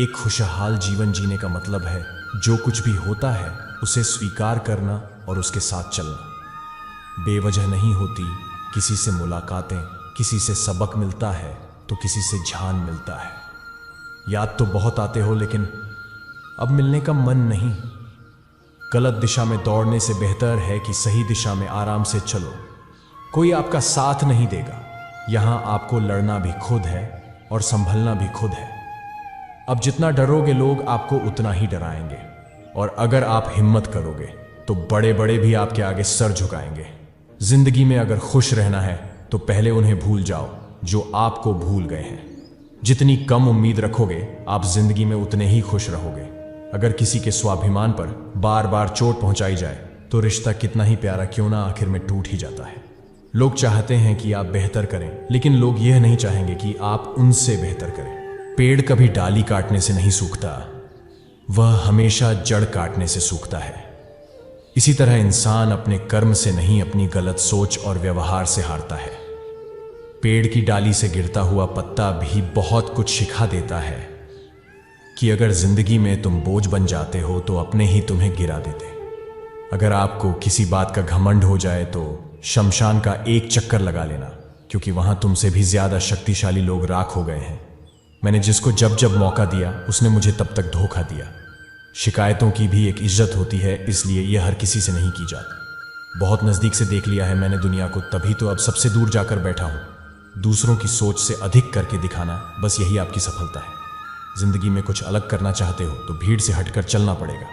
Speaker 1: एक खुशहाल जीवन जीने का मतलब है जो कुछ भी होता है उसे स्वीकार करना और उसके साथ चलना। बेवजह नहीं होती किसी से मुलाकातें, किसी से सबक मिलता है तो किसी से ध्यान मिलता है। याद तो बहुत आते हो लेकिन अब मिलने का मन नहीं। गलत दिशा में दौड़ने से बेहतर है कि सही दिशा में आराम से चलो। कोई आपका साथ नहीं देगा। यहां आपको लड़ना भी खुद है और संभलना भी खुद है। अब जितना डरोगे लोग आपको उतना ही डराएंगे, और अगर आप हिम्मत करोगे तो बड़े बड़े भी आपके आगे सर झुकाएंगे। जिंदगी में अगर खुश रहना है तो पहले उन्हें भूल जाओ जो आपको भूल गए हैं। जितनी कम उम्मीद रखोगे आप जिंदगी में उतने ही खुश रहोगे। अगर किसी के स्वाभिमान पर बार बार चोट पहुंचाई जाए तो रिश्ता कितना ही प्यारा क्यों ना आखिर में टूट ही जाता है। लोग चाहते हैं कि आप बेहतर करें, लेकिन लोग यह नहीं चाहेंगे कि आप उनसे बेहतर करें। पेड़ कभी डाली काटने से नहीं सूखता, वह हमेशा जड़ काटने से सूखता है। इसी तरह इंसान अपने कर्म से नहीं, अपनी गलत सोच और व्यवहार से हारता है। पेड़ की डाली से गिरता हुआ पत्ता भी बहुत कुछ सिखा देता है कि अगर जिंदगी में तुम बोझ बन जाते हो तो अपने ही तुम्हें गिरा देते। अगर आपको किसी बात का घमंड हो जाए तो शमशान का एक चक्कर लगा लेना, क्योंकि वहां तुमसे भी ज्यादा शक्तिशाली लोग राख हो गए हैं। मैंने जिसको जब जब मौका दिया उसने मुझे तब तक धोखा दिया। शिकायतों की भी एक इज्जत होती है, इसलिए यह हर किसी से नहीं की जाती। बहुत नजदीक से देख लिया है मैंने दुनिया को, तभी तो अब सबसे दूर जाकर बैठा हूं। दूसरों की सोच से अधिक करके दिखाना, बस यही आपकी सफलता है। जिंदगी में कुछ अलग करना चाहते हो तो भीड़ से हटकर चलना पड़ेगा।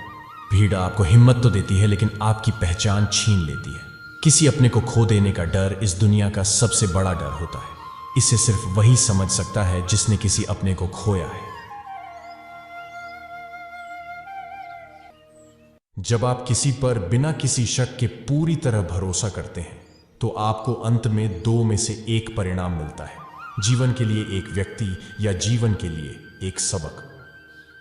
Speaker 1: भीड़ आपको हिम्मत तो देती है लेकिन आपकी पहचान छीन लेती है। किसी अपने को खो देने का डर इस दुनिया का सबसे बड़ा डर होता है। इसे सिर्फ वही समझ सकता है जिसने किसी अपने को खोया है। जब आप किसी पर बिना किसी शक के पूरी तरह भरोसा करते हैं तो आपको अंत में दो में से एक परिणाम मिलता है। जीवन के लिए एक व्यक्ति या जीवन के लिए एक सबक।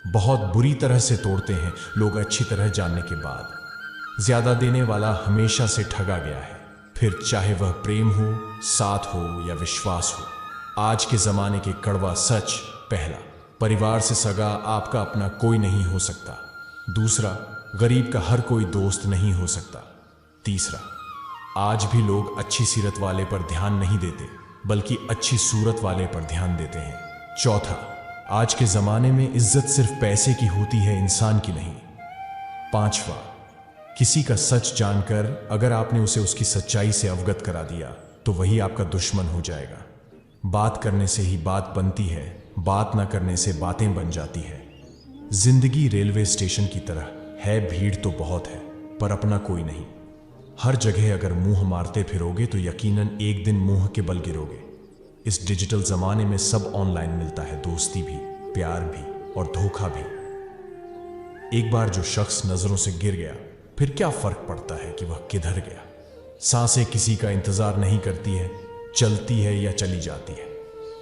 Speaker 1: बहुत बुरी तरह से तोड़ते हैं लोग अच्छी तरह जानने के बाद। ज्यादा देने वाला हमेशा से ठगा गया है, फिर चाहे वह प्रेम हो, साथ हो या विश्वास हो। आज के जमाने के कड़वा सच। पहला, परिवार से सगा आपका अपना कोई नहीं हो सकता। दूसरा, गरीब का हर कोई दोस्त नहीं हो सकता। तीसरा, आज भी लोग अच्छी सीरत वाले पर ध्यान नहीं देते बल्कि अच्छी सूरत वाले पर ध्यान देते हैं। चौथा, आज के जमाने में इज्जत सिर्फ पैसे की होती है, इंसान की नहीं। पांचवा, किसी का सच जानकर अगर आपने उसे उसकी सच्चाई से अवगत करा दिया तो वही आपका दुश्मन हो जाएगा। बात करने से ही बात बनती है, बात ना करने से बातें बन जाती है। जिंदगी रेलवे स्टेशन की तरह है, भीड़ तो बहुत है पर अपना कोई नहीं। हर जगह अगर मुंह मारते फिरोगे तो यकीनन एक दिन मुंह के बल गिरोगे। इस डिजिटल जमाने में सब ऑनलाइन मिलता है, दोस्ती भी, प्यार भी और धोखा भी। एक बार जो शख्स नजरों से गिर गया फिर क्या फर्क पड़ता है कि वह किधर गया। सांसें किसी का इंतजार नहीं करती है, चलती है या चली जाती है।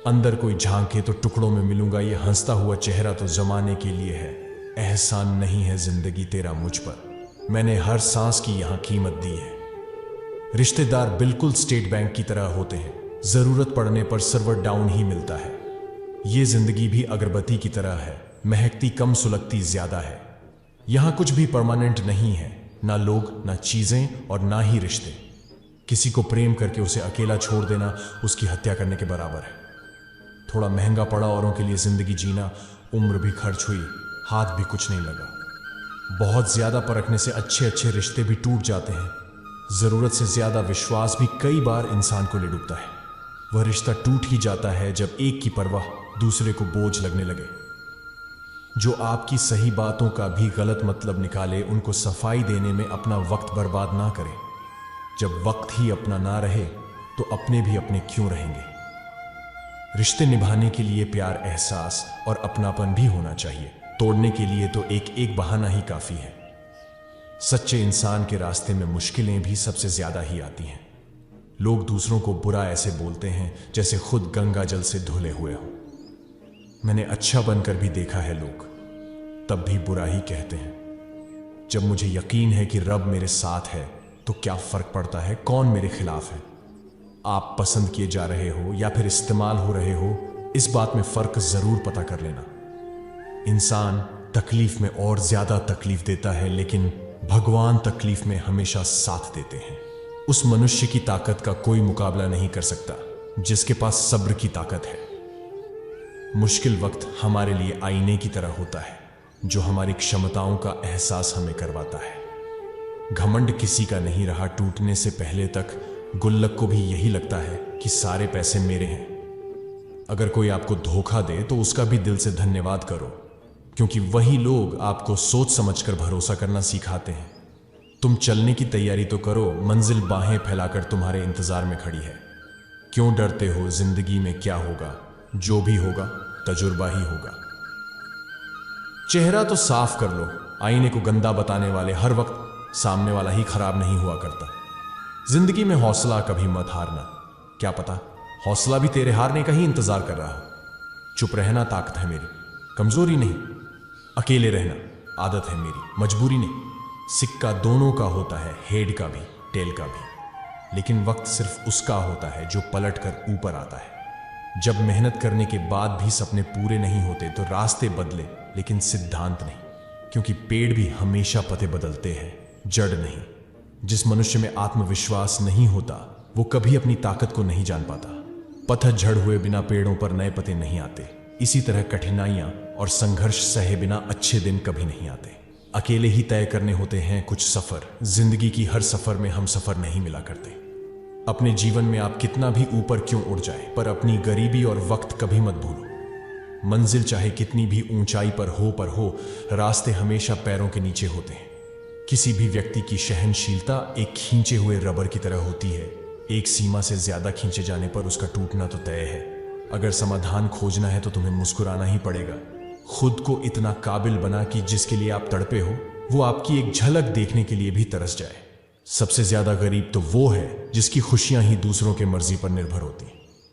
Speaker 1: अंदर कोई झांके तो टुकड़ों में मिलूंगा, यह हंसता हुआ चेहरा तो जमाने के लिए है। एहसान नहीं है जिंदगी तेरा मुझ पर, मैंने हर सांस की यहां कीमत दी है। रिश्तेदार बिल्कुल स्टेट बैंक की तरह होते हैं, जरूरत पड़ने पर सर्वर डाउन ही मिलता है। ये जिंदगी भी अगरबत्ती की तरह है, महकती कम सुलगती ज्यादा है। यहां कुछ भी परमानेंट नहीं है, ना लोग, ना चीजें और ना ही रिश्ते। किसी को प्रेम करके उसे अकेला छोड़ देना उसकी हत्या करने के बराबर है। थोड़ा महंगा पड़ा औरों के लिए जिंदगी जीना, उम्र भी खर्च हुई, हाथ भी कुछ नहीं लगा। बहुत ज्यादा परखने से अच्छे अच्छे रिश्ते भी टूट जाते हैं। जरूरत से ज्यादा विश्वास भी कई बार इंसान को ले डूबता है। वह रिश्ता टूट ही जाता है जब एक की परवाह दूसरे को बोझ लगने लगे। जो आपकी सही बातों का भी गलत मतलब निकाले, उनको सफाई देने में अपना वक्त बर्बाद ना करें। जब वक्त ही अपना ना रहे तो अपने भी अपने क्यों रहेंगे। रिश्ते निभाने के लिए प्यार, एहसास और अपनापन भी होना चाहिए। तोड़ने के लिए तो एक एक बहाना ही काफी है। सच्चे इंसान के रास्ते में मुश्किलें भी सबसे ज्यादा ही आती हैं। लोग दूसरों को बुरा ऐसे बोलते हैं जैसे खुद गंगा जल से धुले हुए हो। मैंने अच्छा बनकर भी देखा है, लोग तब भी बुरा ही कहते हैं। जब मुझे यकीन है कि रब मेरे साथ है तो क्या फर्क पड़ता है कौन मेरे खिलाफ है। आप पसंद किए जा रहे हो या फिर इस्तेमाल हो रहे हो, इस बात में फर्क जरूर पता कर लेना। इंसान तकलीफ में और ज्यादा तकलीफ देता है, लेकिन भगवान तकलीफ में हमेशा साथ देते हैं। उस मनुष्य की ताकत का कोई मुकाबला नहीं कर सकता जिसके पास सब्र की ताकत है। मुश्किल वक्त हमारे लिए आईने की तरह होता है जो हमारी क्षमताओं का एहसास हमें करवाता है। घमंड किसी का नहीं रहा, टूटने से पहले तक गुल्लक को भी यही लगता है कि सारे पैसे मेरे हैं। अगर कोई आपको धोखा दे तो उसका भी दिल से धन्यवाद करो, क्योंकि वही लोग आपको सोच समझकर भरोसा करना सिखाते हैं। तुम चलने की तैयारी तो करो, मंजिल बाहें फैलाकर तुम्हारे इंतजार में खड़ी है। क्यों डरते हो, जिंदगी में क्या होगा, जो भी होगा तजुर्बा ही होगा। चेहरा तो साफ कर लो, आईने को गंदा बताने वाले हर वक्त सामने वाला ही खराब नहीं हुआ करता। जिंदगी में हौसला कभी मत हारना, क्या पता हौसला भी तेरे हारने का ही इंतजार कर रहा हो। चुप रहना ताकत है मेरी, कमजोरी नहीं। अकेले रहना आदत है मेरी, मजबूरी नहीं। सिक्का दोनों का होता है, हेड का भी टेल का भी। लेकिन वक्त सिर्फ उसका होता है जो पलट कर ऊपर आता है। जब मेहनत करने के बाद भी सपने पूरे नहीं होते तो रास्ते बदले, लेकिन सिद्धांत नहीं, क्योंकि पेड़ भी हमेशा पत्ते बदलते हैं, जड़ नहीं। जिस मनुष्य में आत्मविश्वास नहीं होता वो कभी अपनी ताकत को नहीं जान पाता। पतझड़ हुए बिना पेड़ों पर नए पत्ते नहीं आते। इसी तरह कठिनाइयां और संघर्ष सहे बिना अच्छे दिन कभी नहीं आते। अकेले ही तय करने होते हैं कुछ सफर। जिंदगी की हर सफर में हम सफर नहीं मिला करते। अपने जीवन में आप कितना भी ऊपर क्यों उड़ जाए, पर अपनी गरीबी और वक्त कभी मत भूलो। मंजिल चाहे कितनी भी ऊंचाई पर हो, रास्ते हमेशा पैरों के नीचे होते हैं। किसी भी व्यक्ति की सहनशीलता एक खींचे हुए रबर की तरह होती है। एक सीमा से ज्यादा खींचे जाने पर उसका टूटना तो तय है। अगर समाधान खोजना है तो तुम्हें मुस्कुराना ही पड़ेगा। खुद को इतना काबिल बना कि जिसके लिए आप तड़पे हो वो आपकी एक झलक देखने के लिए भी तरस जाए। सबसे ज्यादा गरीब तो वो है जिसकी खुशियां ही दूसरों के मर्जी पर निर्भर होती।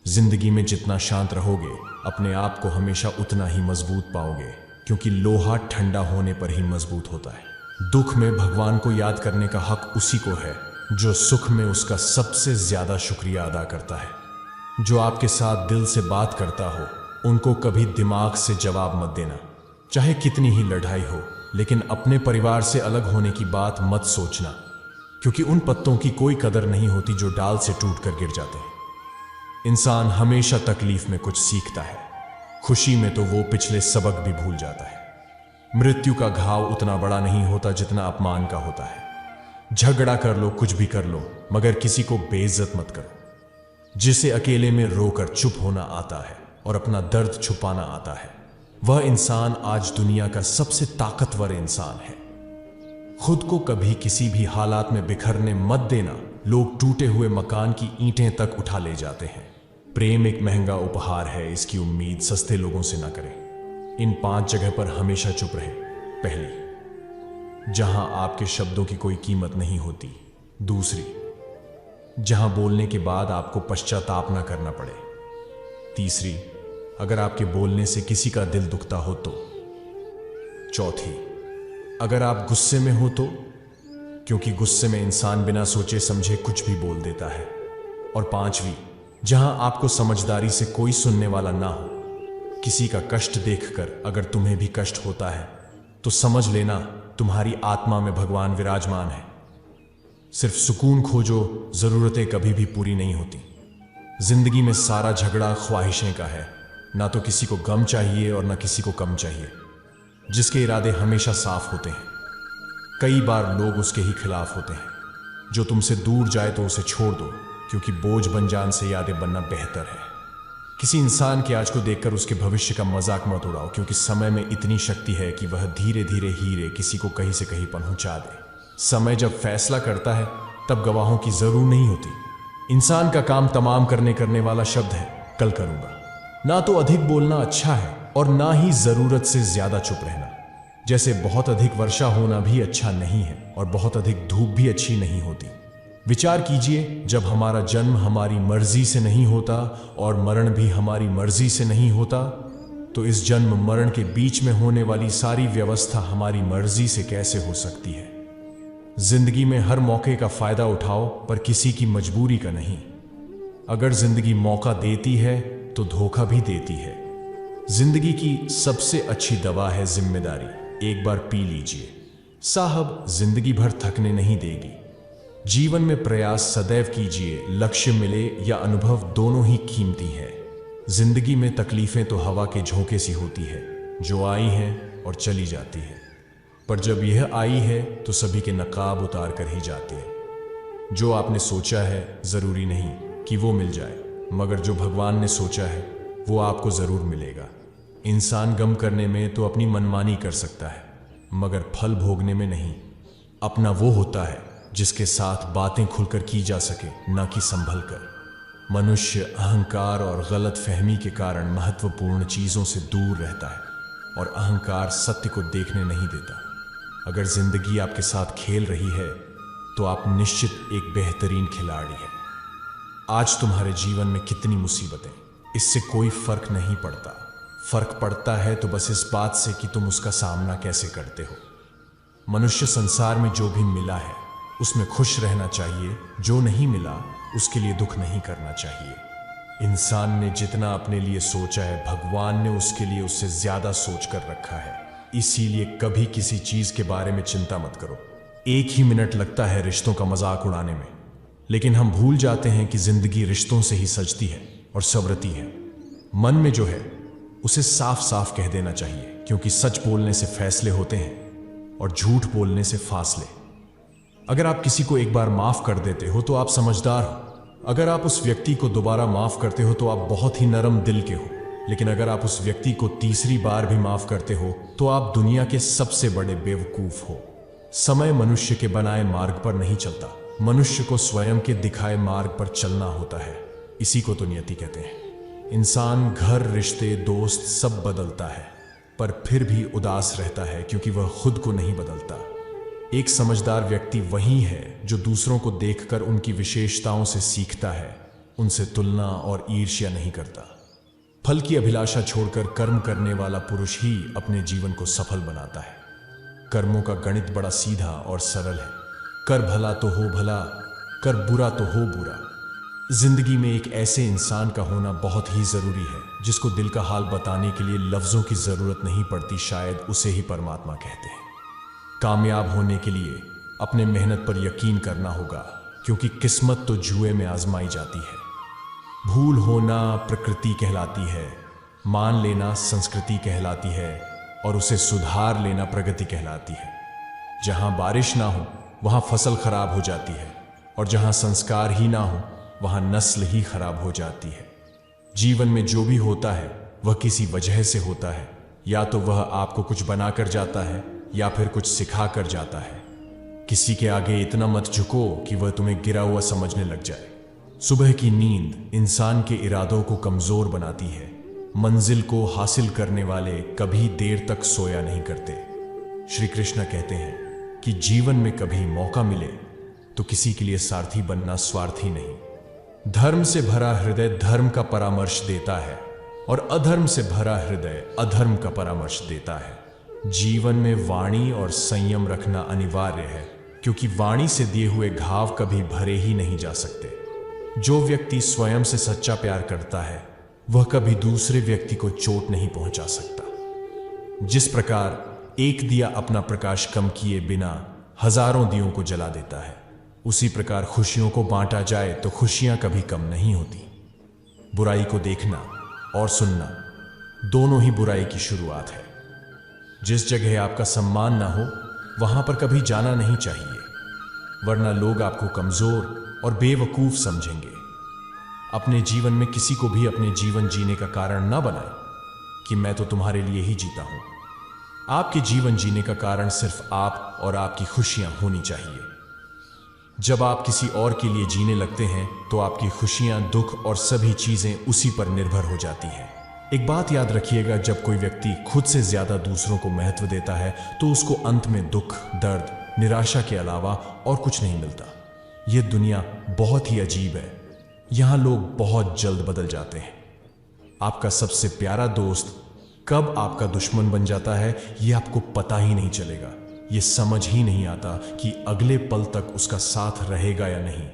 Speaker 1: जिंदगी में जितना शांत रहोगे अपने आप को हमेशा उतना ही मजबूत पाओगे, क्योंकि लोहा ठंडा होने पर ही मजबूत होता है। दुख में भगवान को याद करने का हक उसी को है जो सुख में उसका सबसे ज्यादा शुक्रिया अदा करता है। जो आपके साथ दिल से बात करता हो उनको कभी दिमाग से जवाब मत देना, चाहे कितनी ही लड़ाई हो। लेकिन अपने परिवार से अलग होने की बात मत सोचना, क्योंकि उन पत्तों की कोई कदर नहीं होती जो डाल से टूट कर गिर जाते हैं। इंसान हमेशा तकलीफ में कुछ सीखता है, खुशी में तो वो पिछले सबक भी भूल जाता है। मृत्यु का घाव उतना बड़ा नहीं होता जितना अपमान का होता है। झगड़ा कर लो, कुछ भी कर लो, मगर किसी को बेइज्जत मत करो। जिसे अकेले में रोकर चुप होना आता है और अपना दर्द छुपाना आता है, वह इंसान आज दुनिया का सबसे ताकतवर इंसान है। खुद को कभी किसी भी हालात में बिखरने मत देना। लोग टूटे हुए मकान की ईंटें तक उठा ले जाते हैं। प्रेम एक महंगा उपहार है, इसकी उम्मीद सस्ते लोगों से ना करें। इन 5 जगह पर हमेशा चुप रहे। पहली, जहां आपके शब्दों की कोई कीमत नहीं होती। दूसरी, जहां बोलने के बाद आपको पश्चाताप ना करना पड़े। तीसरी, अगर आपके बोलने से किसी का दिल दुखता हो तो। चौथी, अगर आप गुस्से में हो तो, क्योंकि गुस्से में इंसान बिना सोचे समझे कुछ भी बोल देता है। और पांचवी, जहां आपको समझदारी से कोई सुनने वाला ना हो। किसी का कष्ट देखकर अगर तुम्हें भी कष्ट होता है तो समझ लेना तुम्हारी आत्मा में भगवान विराजमान है। सिर्फ सुकून खोजो, जरूरतें कभी भी पूरी नहीं होती। जिंदगी में सारा झगड़ा ख्वाहिशें का है। ना तो किसी को गम चाहिए और ना किसी को कम चाहिए। जिसके इरादे हमेशा साफ होते हैं, कई बार लोग उसके ही खिलाफ होते हैं। जो तुमसे दूर जाए तो उसे छोड़ दो, क्योंकि बोझ बन जान से यादें बनना बेहतर है। किसी इंसान के आज को देखकर उसके भविष्य का मजाक मत उड़ाओ, क्योंकि समय में इतनी शक्ति है कि वह धीरे धीरे हीरे किसी को कहीं से कहीं पहुंचा दे। समय जब फैसला करता है तब गवाहों की जरूर नहीं होती। इंसान का काम तमाम करने वाला शब्द है, कल करूंगा। ना तो अधिक बोलना अच्छा है और ना ही जरूरत से ज्यादा चुप रहना। जैसे बहुत अधिक वर्षा होना भी अच्छा नहीं है और बहुत अधिक धूप भी अच्छी नहीं होती। विचार कीजिए, जब हमारा जन्म हमारी मर्जी से नहीं होता और मरण भी हमारी मर्जी से नहीं होता, तो इस जन्म मरण के बीच में होने वाली सारी व्यवस्था हमारी मर्जी से कैसे हो सकती है। जिंदगी में हर मौके का फायदा उठाओ, पर किसी की मजबूरी का नहीं। अगर जिंदगी मौका देती है तो धोखा भी देती है। जिंदगी की सबसे अच्छी दवा है जिम्मेदारी। एक बार पी लीजिए साहब, जिंदगी भर थकने नहीं देगी। जीवन में प्रयास सदैव कीजिए, लक्ष्य मिले या अनुभव दोनों ही कीमती है। जिंदगी में तकलीफें तो हवा के झोंके सी होती है, जो आई हैं और चली जाती है। पर जब यह आई है तो सभी के नकाब उतार कर ही जाती है। जो आपने सोचा है जरूरी नहीं कि वो मिल जाए, मगर जो भगवान ने सोचा है वो आपको जरूर मिलेगा। इंसान गम करने में तो अपनी मनमानी कर सकता है, मगर फल भोगने में नहीं। अपना वो होता है जिसके साथ बातें खुलकर की जा सके, ना कि संभल कर। मनुष्य अहंकार और गलत फहमी के कारण महत्वपूर्ण चीजों से दूर रहता है, और अहंकार सत्य को देखने नहीं देता। अगर जिंदगी आपके साथ खेल रही है तो आप निश्चित एक बेहतरीन खिलाड़ी हैं। आज तुम्हारे जीवन में कितनी मुसीबतें, इससे कोई फर्क नहीं पड़ता। फर्क पड़ता है तो बस इस बात से कि तुम उसका सामना कैसे करते हो। मनुष्य संसार में जो भी मिला है उसमें खुश रहना चाहिए। जो नहीं मिला उसके लिए दुख नहीं करना चाहिए। इंसान ने जितना अपने लिए सोचा है, भगवान ने उसके लिए उससे ज्यादा सोच कर रखा है। इसीलिए कभी किसी चीज के बारे में चिंता मत करो। एक ही मिनट लगता है रिश्तों का मजाक उड़ाने में, लेकिन हम भूल जाते हैं कि जिंदगी रिश्तों से ही सजती है और संवरती है। मन में जो है उसे साफ साफ कह देना चाहिए, क्योंकि सच बोलने से फैसले होते हैं और झूठ बोलने से फासले। अगर आप किसी को एक बार माफ कर देते हो तो आप समझदार हो। अगर आप उस व्यक्ति को दोबारा माफ करते हो तो आप बहुत ही नरम दिल के हो। लेकिन अगर आप उस व्यक्ति को तीसरी बार भी माफ करते हो तो आप दुनिया के सबसे बड़े बेवकूफ हो। समय मनुष्य के बनाए मार्ग पर नहीं चलता, मनुष्य को स्वयं के दिखाए मार्ग पर चलना होता है। इसी को तो नियति कहते हैं। इंसान घर, रिश्ते, दोस्त सब बदलता है, पर फिर भी उदास रहता है क्योंकि वह खुद को नहीं बदलता। एक समझदार व्यक्ति वही है जो दूसरों को देखकर उनकी विशेषताओं से सीखता है, उनसे तुलना और ईर्ष्या नहीं करता। फल की अभिलाषा छोड़कर कर्म करने वाला पुरुष ही अपने जीवन को सफल बनाता है। कर्मों का गणित बड़ा सीधा और सरल है। कर भला तो हो भला, कर बुरा तो हो बुरा। जिंदगी में एक ऐसे इंसान का होना बहुत ही जरूरी है जिसको दिल का हाल बताने के लिए लफ्जों की जरूरत नहीं पड़ती। शायद उसे ही परमात्मा कहते हैं। कामयाब होने के लिए अपने मेहनत पर यकीन करना होगा, क्योंकि किस्मत तो जुए में आजमाई जाती है। भूल होना प्रकृति कहलाती है, मान लेना संस्कृति कहलाती है और उसे सुधार लेना प्रगति कहलाती है। जहां बारिश ना हो वहां फसल खराब हो जाती है, और जहां संस्कार ही ना हो वहां नस्ल ही खराब हो जाती है। जीवन में जो भी होता है वह किसी वजह से होता है। या तो वह आपको कुछ बनाकर जाता है या फिर कुछ सिखा कर जाता है। किसी के आगे इतना मत झुको कि वह तुम्हें गिरा हुआ समझने लग जाए। सुबह की नींद इंसान के इरादों को कमजोर बनाती है। मंजिल को हासिल करने वाले कभी देर तक सोया नहीं करते। श्री कृष्ण कहते हैं कि जीवन में कभी मौका मिले तो किसी के लिए सारथी बनना स्वार्थी नहीं। धर्म से भरा हृदय धर्म का परामर्श देता है और अधर्म से भरा हृदय अधर्म का परामर्श देता है। जीवन में वाणी और संयम रखना अनिवार्य है, क्योंकि वाणी से दिए हुए घाव कभी भरे ही नहीं जा सकते। जो व्यक्ति स्वयं से सच्चा प्यार करता है वह कभी दूसरे व्यक्ति को चोट नहीं पहुंचा सकता। जिस प्रकार एक दिया अपना प्रकाश कम किए बिना हजारों दियों को जला देता है, उसी प्रकार खुशियों को बांटा जाए तो खुशियां कभी कम नहीं होती। बुराई को देखना और सुनना दोनों ही बुराई की शुरुआत है। जिस जगह आपका सम्मान ना हो वहां पर कभी जाना नहीं चाहिए, वरना लोग आपको कमजोर और बेवकूफ समझेंगे। अपने जीवन में किसी को भी अपने जीवन जीने का कारण ना बनाएं कि मैं तो तुम्हारे लिए ही जीता हूं। आपके जीवन जीने का कारण सिर्फ आप और आपकी खुशियां होनी चाहिए। जब आप किसी और के लिए जीने लगते हैं तो आपकी खुशियां, दुख और सभी चीजें उसी पर निर्भर हो जाती हैं। एक बात याद रखिएगा, जब कोई व्यक्ति खुद से ज्यादा दूसरों को महत्व देता है तो उसको अंत में दुख, दर्द, निराशा के अलावा और कुछ नहीं मिलता। यह दुनिया बहुत ही अजीब है। यहां लोग बहुत जल्द बदल जाते हैं। आपका सबसे प्यारा दोस्त कब आपका दुश्मन बन जाता है यह आपको पता ही नहीं चलेगा। यह समझ ही नहीं आता कि अगले पल तक उसका साथ रहेगा या नहीं।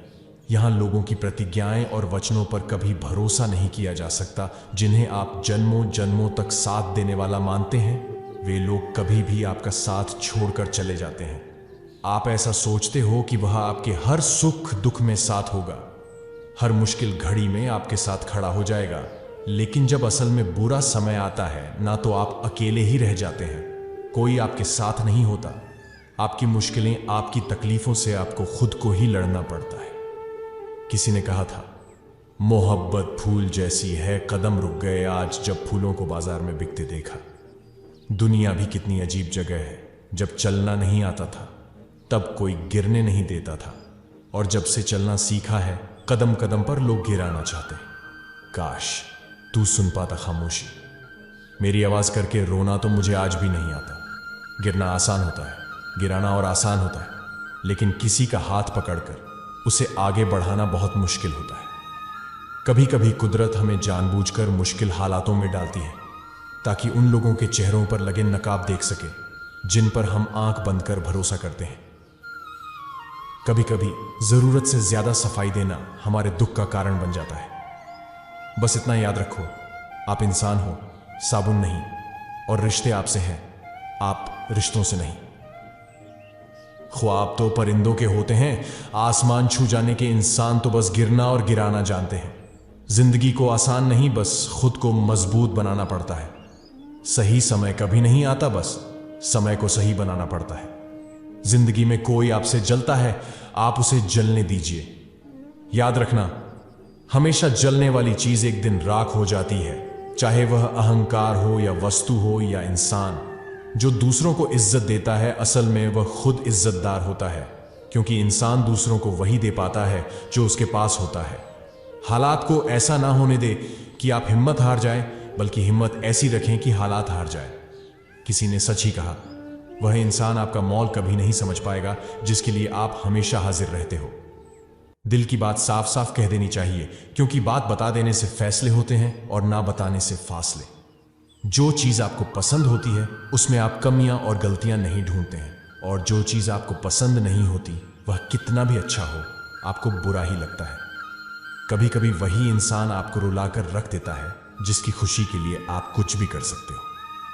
Speaker 1: यहां लोगों की प्रतिज्ञाएं और वचनों पर कभी भरोसा नहीं किया जा सकता। जिन्हें आप जन्मों जन्मों तक साथ देने वाला मानते हैं, वे लोग कभी भी आपका साथ छोड़कर चले जाते हैं। आप ऐसा सोचते हो कि वह आपके हर सुख दुख में साथ होगा, हर मुश्किल घड़ी में आपके साथ खड़ा हो जाएगा, लेकिन जब असल में बुरा समय आता है ना तो आप अकेले ही रह जाते हैं। कोई आपके साथ नहीं होता। आपकी मुश्किलें, आपकी तकलीफों से आपको खुद को ही लड़ना पड़ता है। किसी ने कहा था, मोहब्बत फूल जैसी है, कदम रुक गए आज जब फूलों को बाजार में बिकते देखा। दुनिया भी कितनी अजीब जगह है। जब चलना नहीं आता था तब कोई गिरने नहीं देता था, और जब से चलना सीखा है कदम कदम पर लोग गिराना चाहते हैं। काश तू सुन पाता खामोशी। मेरी आवाज करके रोना तो मुझे आज भी नहीं आता। गिरना आसान होता है, गिराना और आसान होता है, लेकिन किसी का हाथ पकड़कर उसे आगे बढ़ाना बहुत मुश्किल होता है। कभी कभी कुदरत हमें जानबूझकर मुश्किल हालातों में डालती है ताकि उन लोगों के चेहरों पर लगे नकाब देख सके जिन पर हम आंख बंद कर भरोसा करते हैं। कभी कभी जरूरत से ज्यादा सफाई देना हमारे दुख का कारण बन जाता है। बस इतना याद रखो, आप इंसान हो, साबुन नहीं, और रिश्ते आपसे हैं, आप रिश्तों से नहीं। ख्वाब तो परिंदों के होते हैं, आसमान छू जाने के इंसान तो बस गिरना और गिराना जानते हैं। जिंदगी को आसान नहीं, बस खुद को मजबूत बनाना पड़ता है। सही समय कभी नहीं आता, बस समय को सही बनाना पड़ता है। जिंदगी में कोई आपसे जलता है, आप उसे जलने दीजिए। याद रखना, हमेशा जलने वाली चीज एक दिन राख हो जाती है, चाहे वह अहंकार हो या वस्तु हो या इंसान। जो दूसरों को इज्जत देता है, असल में वह खुद इज्जतदार होता है, क्योंकि इंसान दूसरों को वही दे पाता है जो उसके पास होता है। हालात को ऐसा ना होने दे कि आप हिम्मत हार जाएं, बल्कि हिम्मत ऐसी रखें कि हालात हार जाए। किसी ने सच ही कहा, वह इंसान आपका मौल कभी नहीं समझ पाएगा जिसके लिए आप हमेशा हाजिर रहते हो। दिल की बात साफ साफ कह देनी चाहिए, क्योंकि बात बता देने से फैसले होते हैं और ना बताने से फासले। जो चीज आपको पसंद होती है उसमें आप कमियां और गलतियां नहीं ढूंढते हैं, और जो चीज आपको पसंद नहीं होती वह कितना भी अच्छा हो आपको बुरा ही लगता है। कभी कभी वही इंसान आपको रुलाकर रख देता है जिसकी खुशी के लिए आप कुछ भी कर सकते हो।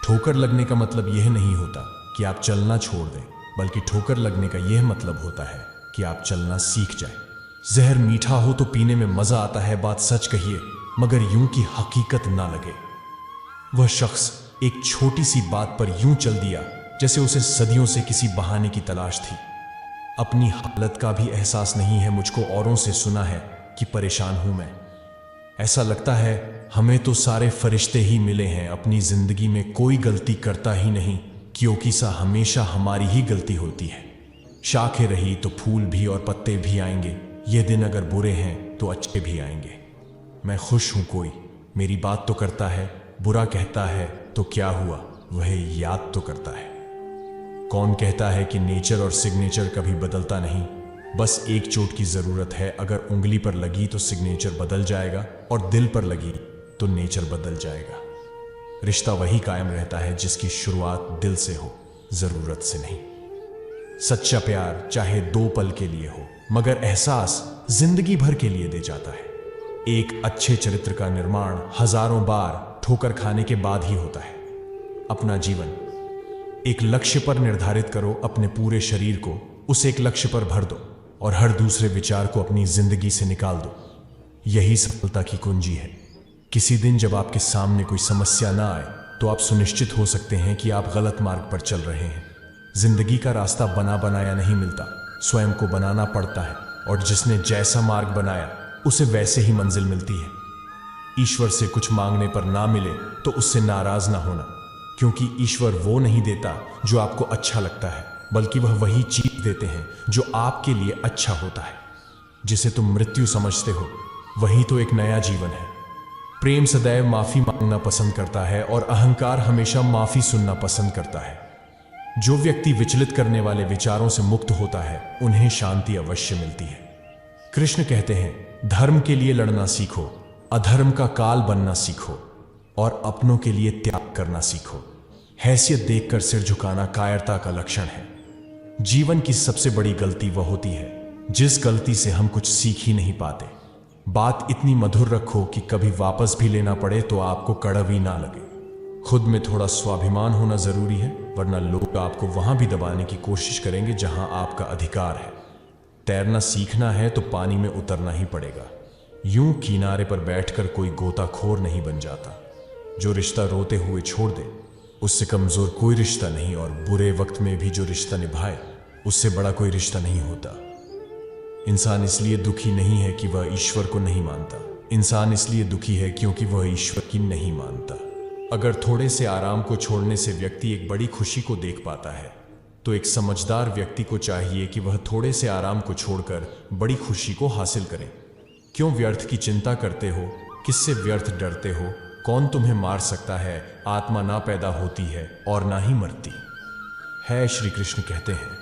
Speaker 1: ठोकर लगने का मतलब यह नहीं होता कि आप चलना छोड़ दें, बल्कि ठोकर लगने का यह मतलब होता है कि आप चलना सीख जाएं। जहर मीठा हो तो पीने में मजा आता है, बात सच कहिए, मगर यूं की हकीकत ना लगे। वह शख्स एक छोटी सी बात पर यूं चल दिया जैसे उसे सदियों से किसी बहाने की तलाश थी। अपनी हालत का भी एहसास नहीं है मुझको, औरों से सुना है कि परेशान हूं मैं। ऐसा लगता है हमें तो सारे फरिश्ते ही मिले हैं, अपनी जिंदगी में कोई गलती करता ही नहीं, क्योंकि सा हमेशा हमारी ही गलती होती है। शाखें रही तो फूल भी और पत्ते भी आएंगे, ये दिन अगर बुरे हैं तो अच्छे भी आएंगे। मैं खुश हूं, कोई मेरी बात तो करता है, बुरा कहता है तो क्या हुआ, वह याद तो करता है। कौन कहता है कि नेचर और सिग्नेचर कभी बदलता नहीं, बस एक चोट की जरूरत है। अगर उंगली पर लगी तो सिग्नेचर बदल जाएगा, और दिल पर लगी तो नेचर बदल जाएगा। रिश्ता वही कायम रहता है जिसकी शुरुआत दिल से हो, जरूरत से नहीं। सच्चा प्यार चाहे 2 पल के लिए हो, मगर एहसास जिंदगी भर के लिए दे जाता है। एक अच्छे चरित्र का निर्माण हजारों बार ठोकर खाने के बाद ही होता है। अपना जीवन एक लक्ष्य पर निर्धारित करो, अपने पूरे शरीर को उस एक लक्ष्य पर भर दो, और हर दूसरे विचार को अपनी जिंदगी से निकाल दो। यही सफलता की कुंजी है। किसी दिन जब आपके सामने कोई समस्या ना आए तो आप सुनिश्चित हो सकते हैं कि आप गलत मार्ग पर चल रहे हैं। जिंदगी का रास्ता बना बनाया नहीं मिलता, स्वयं को बनाना पड़ता है, और जिसने जैसा मार्ग बनाया उसे वैसे ही मंजिल मिलती है। ईश्वर से कुछ मांगने पर ना मिले तो उससे नाराज ना होना, क्योंकि ईश्वर वो नहीं देता जो आपको अच्छा लगता है, बल्कि वह वही चीज देते हैं जो आपके लिए अच्छा होता है। जिसे तुम मृत्यु समझते हो वही तो एक नया जीवन है। प्रेम सदैव माफी मांगना पसंद करता है, और अहंकार हमेशा माफी सुनना पसंद करता है। जो व्यक्ति विचलित करने वाले विचारों से मुक्त होता है उन्हें शांति अवश्य मिलती है। कृष्ण कहते हैं, धर्म के लिए लड़ना सीखो, अधर्म का काल बनना सीखो, और अपनों के लिए त्याग करना सीखो। हैसियत देखकर सिर झुकाना कायरता का लक्षण है। जीवन की सबसे बड़ी गलती वह होती है जिस गलती से हम कुछ सीख ही नहीं पाते। बात इतनी मधुर रखो कि कभी वापस भी लेना पड़े तो आपको कड़वी ना लगे। खुद में थोड़ा स्वाभिमान होना जरूरी है, वरना लोग आपको वहां भी दबाने की कोशिश करेंगे जहां आपका अधिकार है। तैरना सीखना है तो पानी में उतरना ही पड़ेगा। यूं किनारे पर बैठकर कोई गोताखोर नहीं बन जाता। जो रिश्ता रोते हुए छोड़ दे उससे कमजोर कोई रिश्ता नहीं, और बुरे वक्त में भी जो रिश्ता निभाए उससे बड़ा कोई रिश्ता नहीं होता। इंसान इसलिए दुखी नहीं है कि वह ईश्वर को नहीं मानता, इंसान इसलिए दुखी है क्योंकि वह ईश्वर की नहीं मानता। अगर थोड़े से आराम को छोड़ने से व्यक्ति एक बड़ी खुशी को देख पाता है, तो एक समझदार व्यक्ति को चाहिए कि वह थोड़े से आराम को छोड़कर बड़ी खुशी को हासिल करे। क्यों व्यर्थ की चिंता करते हो, किससे व्यर्थ डरते हो? कौन तुम्हें मार सकता है? आत्मा ना पैदा होती है और ना ही मरती है। श्री कृष्ण कहते हैं,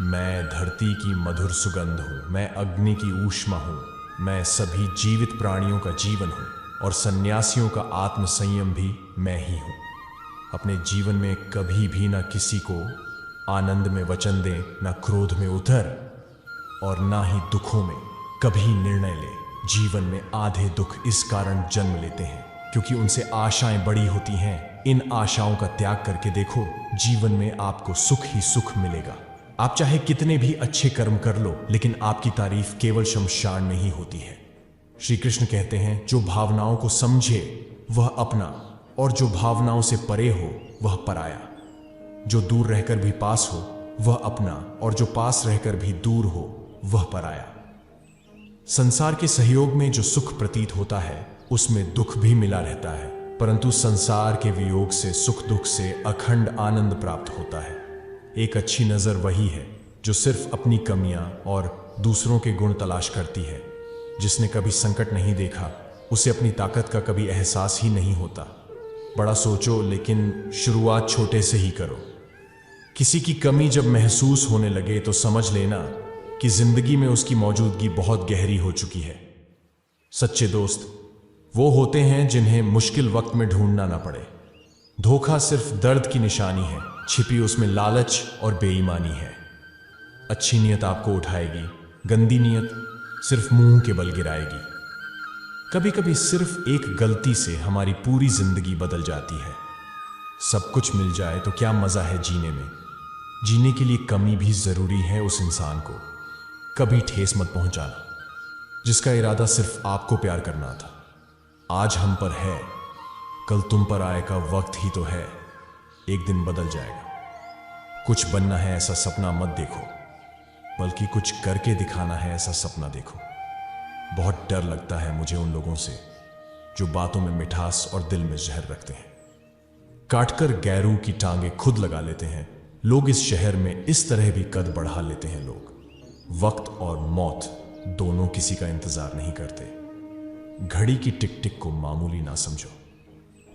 Speaker 1: मैं धरती की मधुर सुगंध हूँ, मैं अग्नि की ऊष्मा हूँ, मैं सभी जीवित प्राणियों का जीवन हूँ, और सन्यासियों का आत्म संयम भी मैं ही हूँ। अपने जीवन में कभी भी ना किसी को आनंद में वचन दें, ना क्रोध में उतर, और ना ही दुखों में कभी निर्णय ले। जीवन में आधे दुख इस कारण जन्म लेते हैं क्योंकि उनसे आशाएं बड़ी होती हैं। इन आशाओं का त्याग करके देखो, जीवन में आपको सुख ही सुख मिलेगा। आप चाहे कितने भी अच्छे कर्म कर लो, लेकिन आपकी तारीफ केवल शमशान में ही होती है। श्री कृष्ण कहते हैं, जो भावनाओं को समझे वह अपना, और जो भावनाओं से परे हो वह पराया। जो दूर रहकर भी पास हो वह अपना, और जो पास रहकर भी दूर हो वह पराया। संसार के सहयोग में जो सुख प्रतीत होता है उसमें दुख भी मिला रहता है, परंतु संसार के वियोग से, सुख दुख से अखंड आनंद प्राप्त होता है। एक अच्छी नज़र वही है जो सिर्फ अपनी कमियां और दूसरों के गुण तलाश करती है। जिसने कभी संकट नहीं देखा उसे अपनी ताकत का कभी एहसास ही नहीं होता। बड़ा सोचो, लेकिन शुरुआत छोटे से ही करो। किसी की कमी जब महसूस होने लगे तो समझ लेना कि जिंदगी में उसकी मौजूदगी बहुत गहरी हो चुकी है। सच्चे दोस्त वो होते हैं जिन्हें मुश्किल वक्त में ढूंढना ना पड़े। धोखा सिर्फ दर्द की निशानी है, छिपी उसमें लालच और बेईमानी है। अच्छी नीयत आपको उठाएगी, गंदी नीयत सिर्फ मुंह के बल गिराएगी। कभी कभी सिर्फ एक गलती से हमारी पूरी जिंदगी बदल जाती है। सब कुछ मिल जाए तो क्या मजा है जीने में। जीने के लिए कमी भी जरूरी है। उस इंसान को कभी ठेस मत पहुंचाना जिसका इरादा सिर्फ आपको प्यार करना था। आज हम पर है, कल तुम पर आएगा वक्त ही तो है। एक दिन बदल जाएगा। कुछ बनना है ऐसा सपना मत देखो, बल्कि कुछ करके दिखाना है ऐसा सपना देखो। बहुत डर लगता है मुझे उन लोगों से जो बातों में मिठास और दिल में जहर रखते हैं। काटकर गैरों की टांगे खुद लगा लेते हैं लोग। इस शहर में इस तरह भी कद बढ़ा लेते हैं लोग। वक्त और मौत दोनों किसी का इंतजार नहीं करते। घड़ी की टिक टिक को मामूली ना समझो।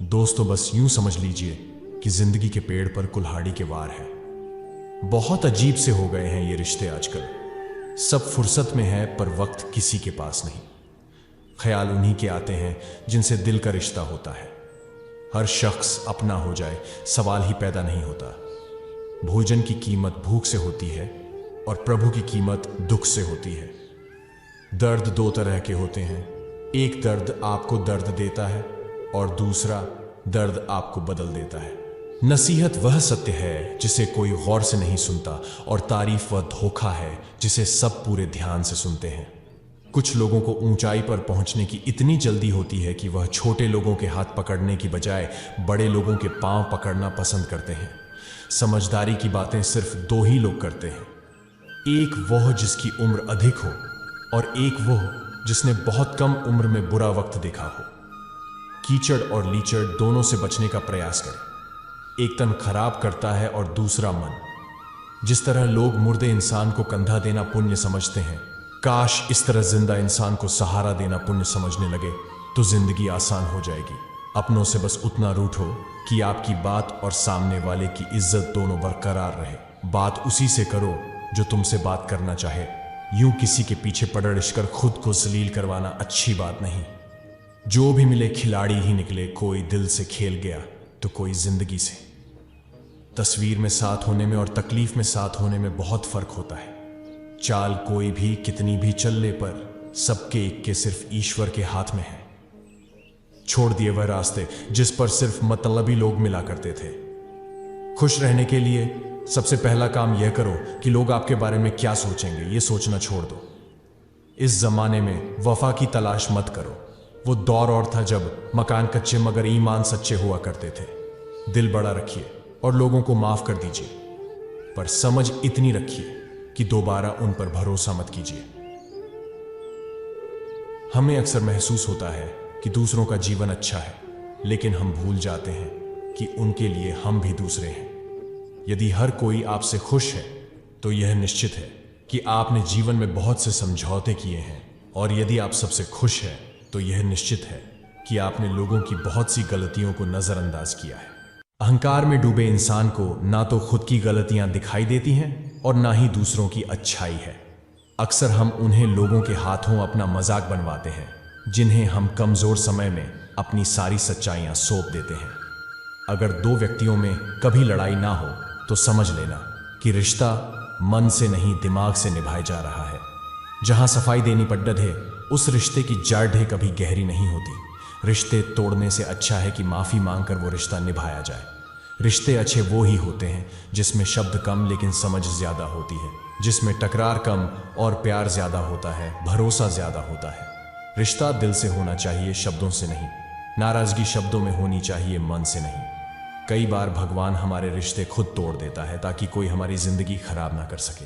Speaker 1: दोस्तों बस यूं समझ लीजिए कि जिंदगी के पेड़ पर कुल्हाड़ी के वार है। बहुत अजीब से हो गए हैं ये रिश्ते आजकल। सब फुर्सत में है पर वक्त किसी के पास नहीं। ख्याल उन्हीं के आते हैं जिनसे दिल का रिश्ता होता है। हर शख्स अपना हो जाए सवाल ही पैदा नहीं होता। भोजन की कीमत भूख से होती है और प्रभु की कीमत दुख से होती है। दर्द दो तरह के होते हैं, एक दर्द आपको दर्द देता है और दूसरा दर्द आपको बदल देता है। नसीहत वह सत्य है जिसे कोई गौर से नहीं सुनता, और तारीफ वह धोखा है जिसे सब पूरे ध्यान से सुनते हैं। कुछ लोगों को ऊंचाई पर पहुंचने की इतनी जल्दी होती है कि वह छोटे लोगों के हाथ पकड़ने की बजाय बड़े लोगों के पांव पकड़ना पसंद करते हैं। समझदारी की बातें सिर्फ दो ही लोग करते हैं, एक वह जिसकी उम्र अधिक हो और एक वह जिसने बहुत कम उम्र में बुरा वक्त देखा हो। कीचड़ और लीचड़ दोनों से बचने का प्रयास करें। एक तन खराब करता है और दूसरा मन। जिस तरह लोग मुर्दे इंसान को कंधा देना पुण्य समझते हैं, काश इस तरह जिंदा इंसान को सहारा देना पुण्य समझने लगे तो जिंदगी आसान हो जाएगी। अपनों से बस उतना रूठो कि आपकी बात और सामने वाले की इज्जत दोनों बरकरार रहे। बात उसी से करो जो तुमसे बात करना चाहे। यूं किसी के पीछे पड़ड़ कर खुद को जलील करवाना अच्छी बात नहीं। जो भी मिले खिलाड़ी ही निकले, कोई दिल से खेल गया तो कोई जिंदगी से। तस्वीर में साथ होने में और तकलीफ में साथ होने में बहुत फर्क होता है। चाल कोई भी कितनी भी चल ले पर सबके एक के सिर्फ ईश्वर के हाथ में है। छोड़ दिए वह रास्ते जिस पर सिर्फ मतलबी लोग मिला करते थे। खुश रहने के लिए सबसे पहला काम यह करो कि लोग आपके बारे में क्या सोचेंगे ये सोचना छोड़ दो। इस जमाने में वफा की तलाश मत करो। वो दौर और था जब मकान कच्चे मगर ईमान सच्चे हुआ करते थे। दिल बड़ा रखिए और लोगों को माफ कर दीजिए, पर समझ इतनी रखिए कि दोबारा उन पर भरोसा मत कीजिए। हमें अक्सर महसूस होता है कि दूसरों का जीवन अच्छा है, लेकिन हम भूल जाते हैं कि उनके लिए हम भी दूसरे हैं। यदि हर कोई आपसे खुश है तो यह निश्चित है कि आपने जीवन में बहुत से समझौते किए हैं, और यदि आप सबसे खुश हैं तो यह निश्चित है कि आपने लोगों की बहुत सी गलतियों को नजरअंदाज किया है। अहंकार में डूबे इंसान को ना तो खुद की गलतियां दिखाई देती हैं और ना ही दूसरों की अच्छाई है। अक्सर हम उन्हें लोगों के हाथों अपना मजाक बनवाते हैं जिन्हें हम कमजोर समय में अपनी सारी सच्चाइयां सौंप देते हैं। अगर दो व्यक्तियों में कभी लड़ाई ना हो तो समझ लेना कि रिश्ता मन से नहीं दिमाग से निभाया जा रहा है। जहां सफाई देनी पड्डद है, उस रिश्ते की जड़ कभी गहरी नहीं होती। रिश्ते तोड़ने से अच्छा है कि माफी मांगकर वो रिश्ता निभाया जाए। रिश्ते अच्छे वो ही होते हैं जिसमें शब्द कम लेकिन समझ ज्यादा होती है, जिसमें टकरार कम और प्यार ज्यादा होता है, भरोसा ज्यादा होता है। रिश्ता दिल से होना चाहिए, शब्दों से नहीं। नाराजगी शब्दों में होनी चाहिए, मन से नहीं। कई बार भगवान हमारे रिश्ते खुद तोड़ देता है ताकि कोई हमारी जिंदगी खराब ना कर सके।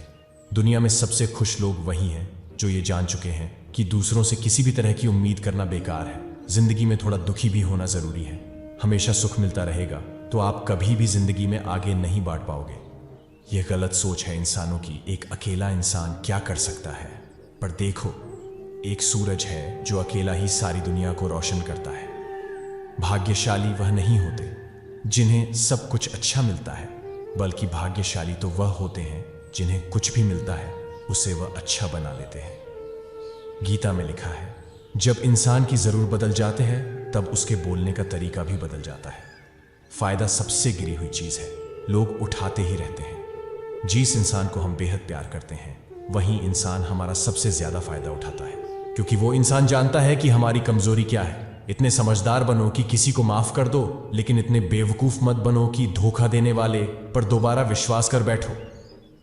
Speaker 1: दुनिया में सबसे खुश लोग वही हैं जो ये जान चुके हैं कि दूसरों से किसी भी तरह की उम्मीद करना बेकार है। जिंदगी में थोड़ा दुखी भी होना जरूरी है। हमेशा सुख मिलता रहेगा तो आप कभी भी जिंदगी में आगे नहीं बढ़ पाओगे। यह गलत सोच है इंसानों की। एक अकेला इंसान क्या कर सकता है? पर देखो, एक सूरज है जो अकेला ही सारी दुनिया को रोशन करता है। भाग्यशाली वह नहीं होते जिन्हें सब कुछ अच्छा मिलता है, बल्कि भाग्यशाली तो वह होते हैं जिन्हें कुछ भी मिलता है उसे वह अच्छा बना लेते हैं। गीता में लिखा है, जब इंसान की जरूर बदल जाते हैं तब उसके बोलने का तरीका भी बदल जाता है। फायदा सबसे गिरी हुई चीज है, लोग उठाते ही रहते हैं। जिस इंसान को हम बेहद प्यार करते हैं वही इंसान हमारा सबसे ज्यादा फायदा उठाता है, क्योंकि वो इंसान जानता है कि हमारी कमजोरी क्या है। इतने समझदार बनो कि किसी को माफ कर दो, लेकिन इतने बेवकूफ मत बनो कि धोखा देने वाले पर दोबारा विश्वास कर बैठो।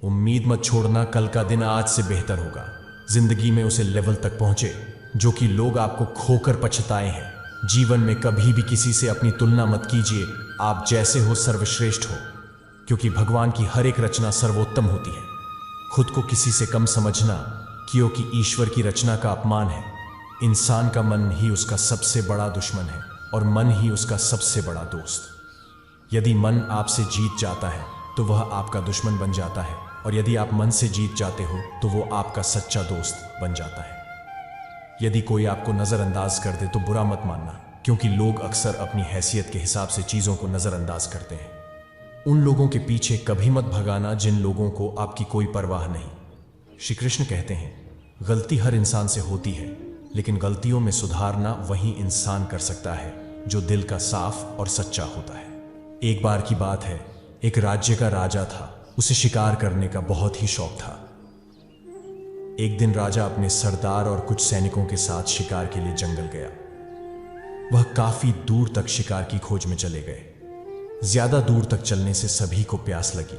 Speaker 1: उम्मीद मत छोड़ना, कल का दिन आज से बेहतर होगा। जिंदगी में उसे लेवल तक पहुंचे जो कि लोग आपको खोकर पछताए हैं। जीवन में कभी भी किसी से अपनी तुलना मत कीजिए। आप जैसे हो सर्वश्रेष्ठ हो, क्योंकि भगवान की हर एक रचना सर्वोत्तम होती है। खुद को किसी से कम समझना क्योंकि ईश्वर की रचना का अपमान है। इंसान का मन ही उसका सबसे बड़ा दुश्मन है और मन ही उसका सबसे बड़ा दोस्त। यदि मन आपसे जीत जाता है तो वह आपका दुश्मन बन जाता है, और यदि आप मन से जीत जाते हो तो वो आपका सच्चा दोस्त बन जाता है। यदि कोई आपको नजरअंदाज कर दे तो बुरा मत मानना, क्योंकि लोग अक्सर अपनी हैसियत के हिसाब से चीजों को नजरअंदाज करते हैं। उन लोगों के पीछे कभी मत भगाना जिन लोगों को आपकी कोई परवाह नहीं। श्री कृष्ण कहते हैं, गलती हर इंसान से होती है, लेकिन गलतियों में सुधारना वही इंसान कर सकता है जो दिल का साफ और सच्चा होता है। एक बार की बात है, एक राज्य का राजा था। उसे शिकार करने का बहुत ही शौक था। एक दिन राजा अपने सरदार और कुछ सैनिकों के साथ शिकार के लिए जंगल गया। वह काफी दूर तक शिकार की खोज में चले गए। ज्यादा दूर तक चलने से सभी को प्यास लगी।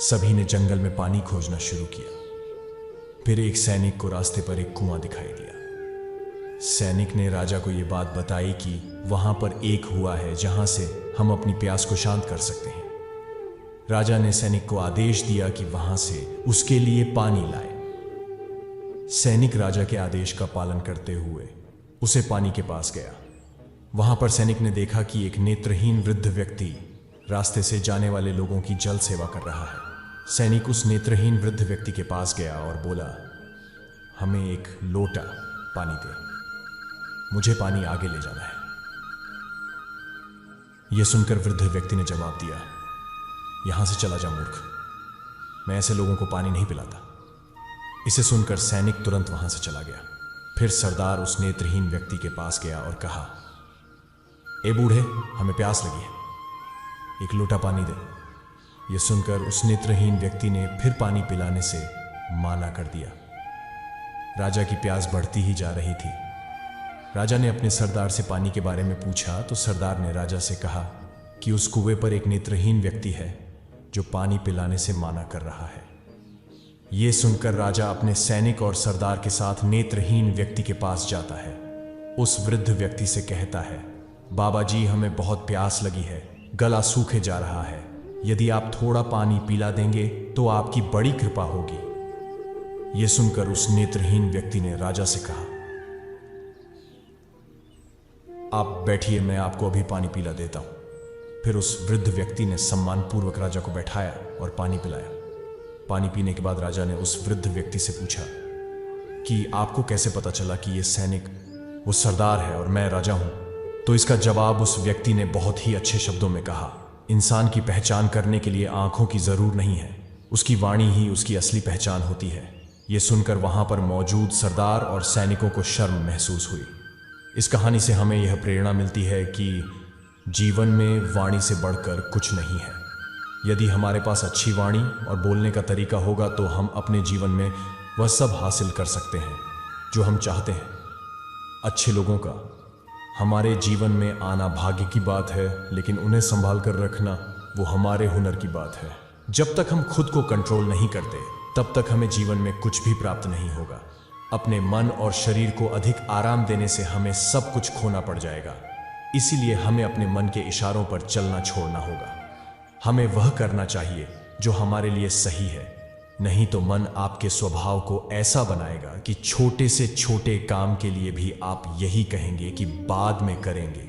Speaker 1: सभी ने जंगल में पानी खोजना शुरू किया। फिर एक सैनिक को रास्ते पर एक कुआं दिखाई दिया। सैनिक ने राजा को यह बात बताई कि वहां पर एक कुआं है जहां से हम अपनी प्यास को शांत कर सकते हैं। राजा ने सैनिक को आदेश दिया कि वहां से उसके लिए पानी लाए। सैनिक राजा के आदेश का पालन करते हुए उसे पानी के पास गया। वहां पर सैनिक ने देखा कि एक नेत्रहीन वृद्ध व्यक्ति रास्ते से जाने वाले लोगों की जल सेवा कर रहा है। सैनिक उस नेत्रहीन वृद्ध व्यक्ति के पास गया और बोला, हमें एक लोटा पानी दे, मुझे पानी आगे ले जाना है। यह सुनकर वृद्ध व्यक्ति ने जवाब दिया, यहां से चला जा मूर्ख, मैं ऐसे लोगों को पानी नहीं पिलाता। इसे सुनकर सैनिक तुरंत वहां से चला गया। फिर सरदार उस नेत्रहीन व्यक्ति के पास गया और कहा, ए बूढ़े, हमें प्यास लगी है, एक लोटा पानी दे। यह सुनकर उस नेत्रहीन व्यक्ति ने फिर पानी पिलाने से माना कर दिया। राजा की प्यास बढ़ती ही जा रही थी। राजा ने अपने सरदार से पानी के बारे में पूछा तो सरदार ने राजा से कहा कि उस कुएं पर एक नेत्रहीन व्यक्ति है जो पानी पिलाने से माना कर रहा है। यह सुनकर राजा अपने सैनिक और सरदार के साथ नेत्रहीन व्यक्ति के पास जाता है। उस वृद्ध व्यक्ति से कहता है, बाबा जी, हमें बहुत प्यास लगी है, गला सूखे जा रहा है, यदि आप थोड़ा पानी पिला देंगे तो आपकी बड़ी कृपा होगी। यह सुनकर उस नेत्रहीन व्यक्ति ने राजा से कहा, आप बैठिए, मैं आपको अभी पानी पिला देता हूं। फिर उस वृद्ध व्यक्ति ने सम्मानपूर्वक राजा को बैठाया और पानी पिलाया। पानी पीने के बाद राजा ने उस वृद्ध व्यक्ति से पूछा कि आपको कैसे पता चला कि यह सैनिक वो सरदार है और मैं राजा हूं? तो इसका जवाब उस व्यक्ति ने बहुत ही अच्छे शब्दों में कहा, इंसान की पहचान करने के लिए आंखों की जरूर नहीं है, उसकी वाणी ही उसकी असली पहचान होती है। यह सुनकर वहां पर मौजूद सरदार और सैनिकों को शर्म महसूस हुई। इस कहानी से हमें यह प्रेरणा मिलती है कि जीवन में वाणी से बढ़कर कुछ नहीं है। यदि हमारे पास अच्छी वाणी और बोलने का तरीका होगा तो हम अपने जीवन में वह सब हासिल कर सकते हैं जो हम चाहते हैं। अच्छे लोगों का हमारे जीवन में आना भाग्य की बात है, लेकिन उन्हें संभाल कर रखना वो हमारे हुनर की बात है। जब तक हम खुद को कंट्रोल नहीं करते तब तक हमें जीवन में कुछ भी प्राप्त नहीं होगा। अपने मन और शरीर को अधिक आराम देने से हमें सब कुछ खोना पड़ जाएगा। इसीलिए हमें अपने मन के इशारों पर चलना छोड़ना होगा। हमें वह करना चाहिए जो हमारे लिए सही है, नहीं तो मन आपके स्वभाव को ऐसा बनाएगा कि छोटे से छोटे काम के लिए भी आप यही कहेंगे कि बाद में करेंगे।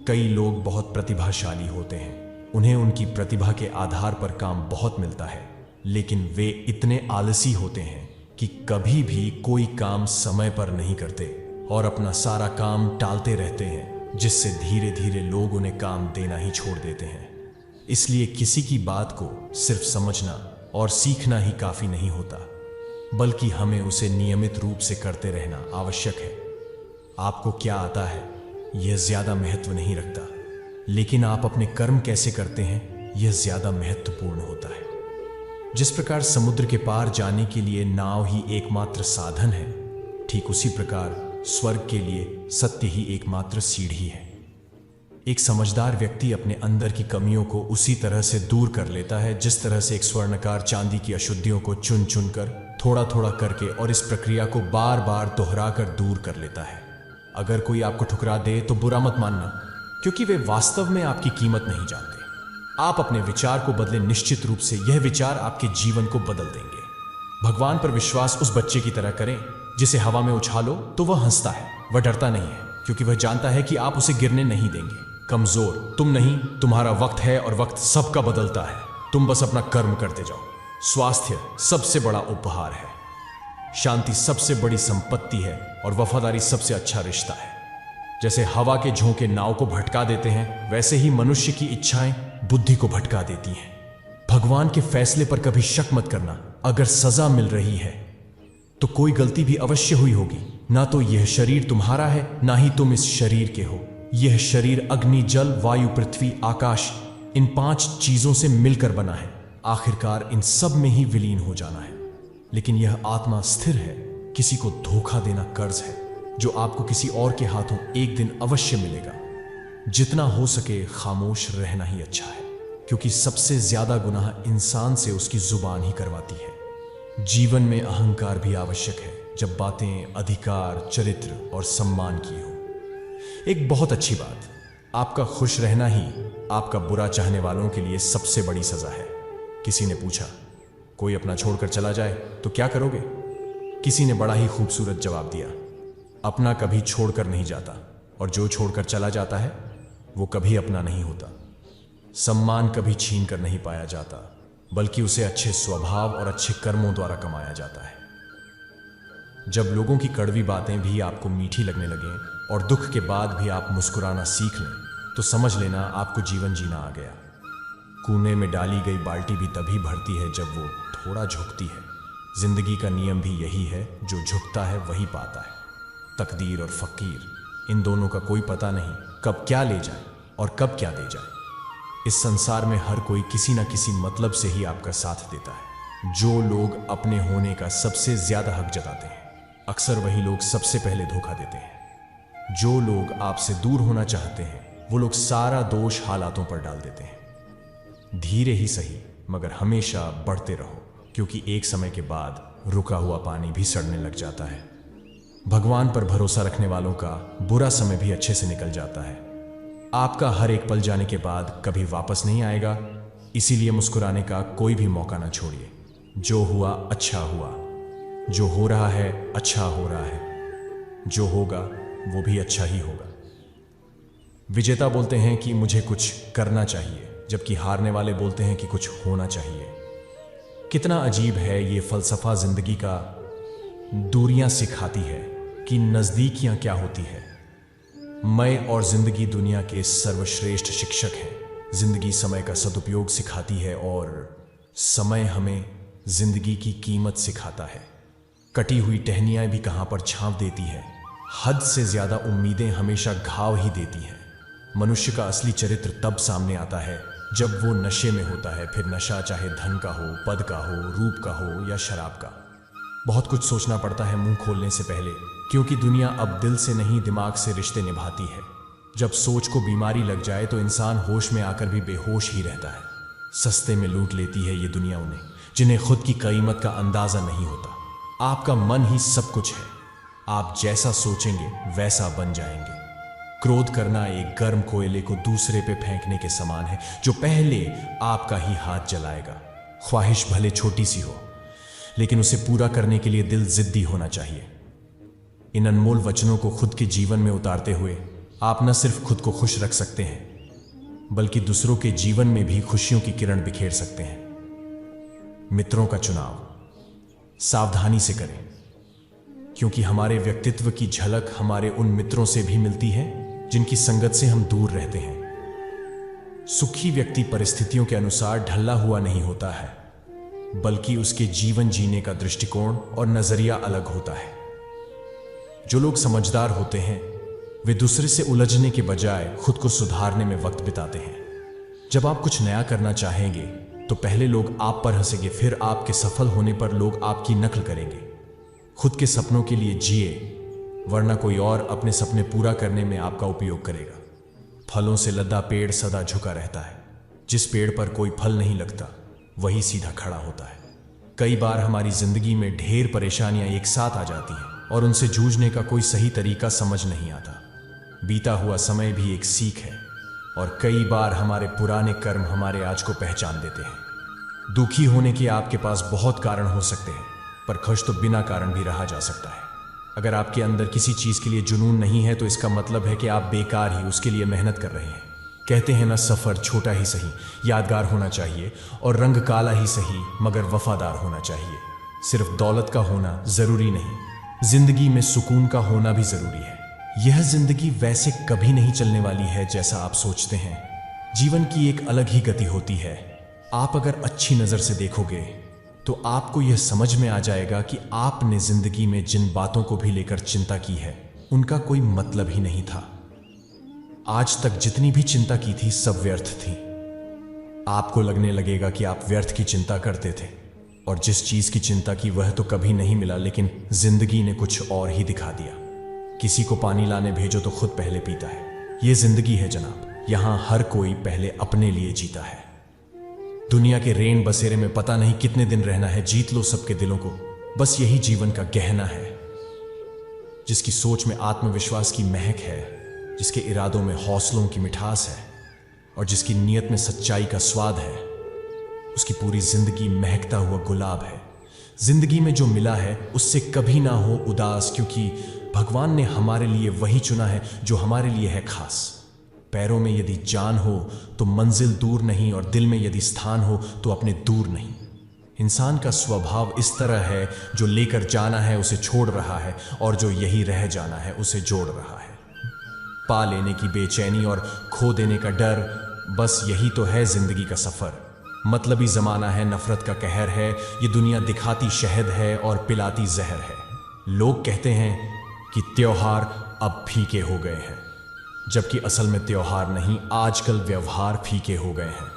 Speaker 1: कई लोग बहुत प्रतिभाशाली होते हैं, उन्हें उनकी प्रतिभा के आधार पर काम बहुत मिलता है, लेकिन वे इतने आलसी होते हैं कि कभी भी कोई काम समय पर नहीं करते और अपना सारा काम टालते रहते हैं, जिससे धीरे धीरे लोग उन्हें काम देना ही छोड़ देते हैं। इसलिए किसी की बात को सिर्फ समझना और सीखना ही काफी नहीं होता, बल्कि हमें उसे नियमित रूप से करते रहना आवश्यक है। आपको क्या आता है यह ज्यादा महत्व नहीं रखता, लेकिन आप अपने कर्म कैसे करते हैं यह ज्यादा महत्वपूर्ण होता है। जिस प्रकार समुद्र के पार जाने के लिए नाव ही एकमात्र साधन है, ठीक उसी प्रकार स्वर्ग के लिए सत्य ही एकमात्र सीढ़ी है। एक समझदार व्यक्ति अपने अंदर की कमियों को उसी तरह से दूर कर लेता है जिस तरह से एक स्वर्णकार चांदी की अशुद्धियों को चुन चुन कर थोड़ा थोड़ा करके और इस प्रक्रिया को बार बार दोहरा कर दूर कर लेता है। अगर कोई आपको ठुकरा दे तो बुरा मत मानना, क्योंकि वे वास्तव में आपकी कीमत नहीं जानते। आप अपने विचार को बदले, निश्चित रूप से यह विचार आपके जीवन को बदल देंगे। भगवान पर विश्वास उस बच्चे की तरह करें जिसे हवा में उछालो तो वह हंसता है, वह डरता नहीं है, क्योंकि वह जानता है कि आप उसे गिरने नहीं देंगे। कमजोर तुम नहीं, तुम्हारा वक्त है और वक्त सबका बदलता है। तुम बस अपना कर्म करते जाओ। स्वास्थ्य सबसे बड़ा उपहार है, शांति सबसे बड़ी संपत्ति है और वफादारी सबसे अच्छा रिश्ता है। जैसे हवा के झोंके नाव को भटका देते हैं, वैसे ही मनुष्य की इच्छाएं बुद्धि को भटका देती हैं। भगवान के फैसले पर कभी शक मत करना। अगर सजा मिल रही है तो कोई गलती भी अवश्य हुई होगी। ना तो यह शरीर तुम्हारा है, ना ही तुम इस शरीर के हो। यह शरीर अग्नि, जल, वायु, पृथ्वी, आकाश, इन 5 चीजों से मिलकर बना है। आखिरकार इन सब में ही विलीन हो जाना है। लेकिन यह आत्मा स्थिर है। किसी को धोखा देना कर्ज है जो आपको किसी और के हाथों एक दिन अवश्य मिलेगा। जितना हो सके खामोश रहना ही अच्छा है, क्योंकि सबसे ज्यादा गुनाह इंसान से उसकी जुबान ही करवाती है। जीवन में अहंकार भी आवश्यक है जब बातें अधिकार, चरित्र और सम्मान की हो। एक बहुत अच्छी बात, आपका खुश रहना ही आपका बुरा चाहने वालों के लिए सबसे बड़ी सजा है। किसी ने पूछा, कोई अपना छोड़कर चला जाए तो क्या करोगे? किसी ने बड़ा ही खूबसूरत जवाब दिया, अपना कभी छोड़कर नहीं जाता, और जो छोड़कर चला जाता है वो कभी अपना नहीं होता। सम्मान कभी छीन कर नहीं पाया जाता, बल्कि उसे अच्छे स्वभाव और अच्छे कर्मों द्वारा कमाया जाता है। जब लोगों की कड़वी बातें भी आपको मीठी लगने लगें और दुख के बाद भी आप मुस्कुराना सीख लें, तो समझ लेना आपको जीवन जीना आ गया। कूने में डाली गई बाल्टी भी तभी भरती है जब वो थोड़ा झुकती है। जिंदगी का नियम भी यही है, जो झुकता है वही पाता है। तकदीर और फकीर, इन दोनों का कोई पता नहीं कब क्या ले जाए और कब क्या दे जाए। इस संसार में हर कोई किसी न किसी मतलब से ही आपका साथ देता है। जो लोग अपने होने का सबसे ज्यादा हक जताते हैं, अक्सर वही लोग सबसे पहले धोखा देते हैं। जो लोग आपसे दूर होना चाहते हैं, वो लोग सारा दोष हालातों पर डाल देते हैं। धीरे ही सही, मगर हमेशा बढ़ते रहो, क्योंकि एक समय के बाद रुका हुआ पानी भी सड़ने लग जाता है। भगवान पर भरोसा रखने वालों का बुरा समय भी अच्छे से निकल जाता है। आपका हर एक पल जाने के बाद कभी वापस नहीं आएगा, इसीलिए मुस्कुराने का कोई भी मौका ना छोड़िए। जो हुआ अच्छा हुआ, जो हो रहा है अच्छा हो रहा है, जो होगा वो भी अच्छा ही होगा। विजेता बोलते हैं कि मुझे कुछ करना चाहिए, जबकि हारने वाले बोलते हैं कि कुछ होना चाहिए। कितना अजीब है ये फलसफा जिंदगी का। दूरियां सिखाती है कि नजदीकियां क्या होती है। मैं और जिंदगी दुनिया के सर्वश्रेष्ठ शिक्षक हैं। जिंदगी समय का सदुपयोग सिखाती है और समय हमें जिंदगी की कीमत सिखाता है। कटी हुई टहनियां भी कहां पर छांव देती है। हद से ज्यादा उम्मीदें हमेशा घाव ही देती हैं। मनुष्य का असली चरित्र तब सामने आता है जब वो नशे में होता है, फिर नशा चाहे धन का हो, पद का हो, रूप का हो या शराब का। बहुत कुछ सोचना पड़ता है मुंह खोलने से पहले, क्योंकि दुनिया अब दिल से नहीं दिमाग से रिश्ते निभाती है। जब सोच को बीमारी लग जाए तो इंसान होश में आकर भी बेहोश ही रहता है। सस्ते में लूट लेती है ये दुनिया उन्हें जिन्हें खुद की कीमत का अंदाजा नहीं होता। आपका मन ही सब कुछ है, आप जैसा सोचेंगे वैसा बन जाएंगे। क्रोध करना एक गर्म कोयले को दूसरे पे फेंकने के समान है, जो पहले आपका ही हाथ जलाएगा। ख्वाहिश भले छोटी सी हो, लेकिन उसे पूरा करने के लिए दिल जिद्दी होना चाहिए। इन अनमोल वचनों को खुद के जीवन में उतारते हुए आप न सिर्फ खुद को खुश रख सकते हैं, बल्कि दूसरों के जीवन में भी खुशियों की किरण बिखेर सकते हैं। मित्रों का चुनाव सावधानी से करें, क्योंकि हमारे व्यक्तित्व की झलक हमारे उन मित्रों से भी मिलती है जिनकी संगत से हम दूर रहते हैं। सुखी व्यक्ति परिस्थितियों के अनुसार ढला हुआ नहीं होता है, बल्कि उसके जीवन जीने का दृष्टिकोण और नजरिया अलग होता है। जो लोग समझदार होते हैं वे दूसरे से उलझने के बजाय खुद को सुधारने में वक्त बिताते हैं। जब आप कुछ नया करना चाहेंगे तो पहले लोग आप पर हंसेंगे, फिर आपके सफल होने पर लोग आपकी नकल करेंगे। खुद के सपनों के लिए जिए, वरना कोई और अपने सपने पूरा करने में आपका उपयोग करेगा। फलों से लदा पेड़ सदा झुका रहता है। जिस पेड़ पर कोई फल नहीं लगता वही सीधा खड़ा होता है। कई बार हमारी जिंदगी में ढेर परेशानियां एक साथ आ जाती हैं और उनसे जूझने का कोई सही तरीका समझ नहीं आता। बीता हुआ समय भी एक सीख है और कई बार हमारे पुराने कर्म हमारे आज को पहचान देते हैं। दुखी होने के आपके पास बहुत कारण हो सकते हैं, पर खुश तो बिना कारण भी रहा जा सकता है। अगर आपके अंदर किसी चीज के लिए जुनून नहीं है तो इसका मतलब है कि आप बेकार ही उसके लिए मेहनत कर रहे हैं। कहते हैं ना, सफर छोटा ही सही यादगार होना चाहिए और रंग काला ही सही मगर वफादार होना चाहिए। सिर्फ दौलत का होना जरूरी नहीं, जिंदगी में सुकून का होना भी जरूरी है। यह जिंदगी वैसे कभी नहीं चलने वाली है जैसा आप सोचते हैं। जीवन की एक अलग ही गति होती है। आप अगर अच्छी नजर से देखोगे तो आपको यह समझ में आ जाएगा कि आपने जिंदगी में जिन बातों को भी लेकर चिंता की है उनका कोई मतलब ही नहीं था। आज तक जितनी भी चिंता की थी सब व्यर्थ थी। आपको लगने लगेगा कि आप व्यर्थ की चिंता करते थे और जिस चीज की चिंता की वह तो कभी नहीं मिला, लेकिन जिंदगी ने कुछ और ही दिखा दिया। किसी को पानी लाने भेजो तो खुद पहले पीता है। यह जिंदगी है जनाब, यहां हर कोई पहले अपने लिए जीता है। दुनिया के रेन बसेरे में पता नहीं कितने दिन रहना है, जीत लो सबके दिलों को, बस यही जीवन का गहना है। जिसकी सोच में आत्मविश्वास की महक है, जिसके इरादों में हौसलों की मिठास है और जिसकी नीयत में सच्चाई का स्वाद है, उसकी पूरी जिंदगी महकता हुआ गुलाब है। जिंदगी में जो मिला है उससे कभी ना हो उदास, क्योंकि भगवान ने हमारे लिए वही चुना है जो हमारे लिए है खास। पैरों में यदि जान हो तो मंजिल दूर नहीं, और दिल में यदि स्थान हो तो अपने दूर नहीं। इंसान का स्वभाव इस तरह है, जो लेकर जाना है उसे छोड़ रहा है और जो यही रह जाना है उसे जोड़ रहा है। पा लेने की बेचैनी और खो देने का डर, बस यही तो है जिंदगी का सफर। मतलबी जमाना है, नफरत का कहर है, ये दुनिया दिखाती शहद है और पिलाती जहर है। लोग कहते हैं कि त्योहार अब फीके हो गए हैं, जबकि असल में त्योहार नहीं, आजकल व्यवहार फीके हो गए हैं।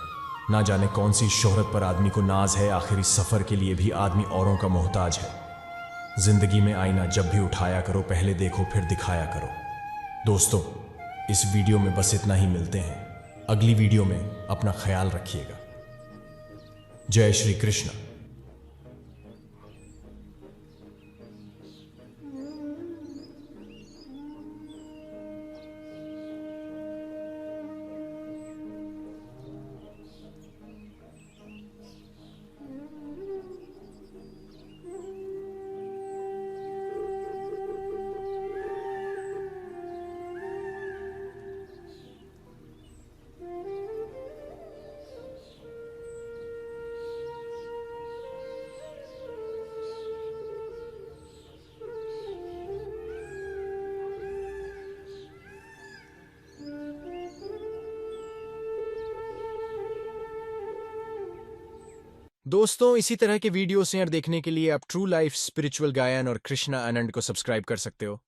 Speaker 1: ना जाने कौन सी शोहरत पर आदमी को नाज है, आखिर इस सफर के लिए भी आदमी औरों का मोहताज है। जिंदगी में आईना जब भी उठाया करो, पहले देखो फिर दिखाया करो। दोस्तों, इस वीडियो में बस इतना ही, मिलते हैं अगली वीडियो में। अपना ख्याल रखिएगा। जय श्री कृष्ण।
Speaker 2: दोस्तों, इसी तरह के वीडियोस और देखने के लिए आप ट्रू लाइफ स्पिरिचुअल गायन और कृष्णा आनंद को सब्सक्राइब कर सकते हो।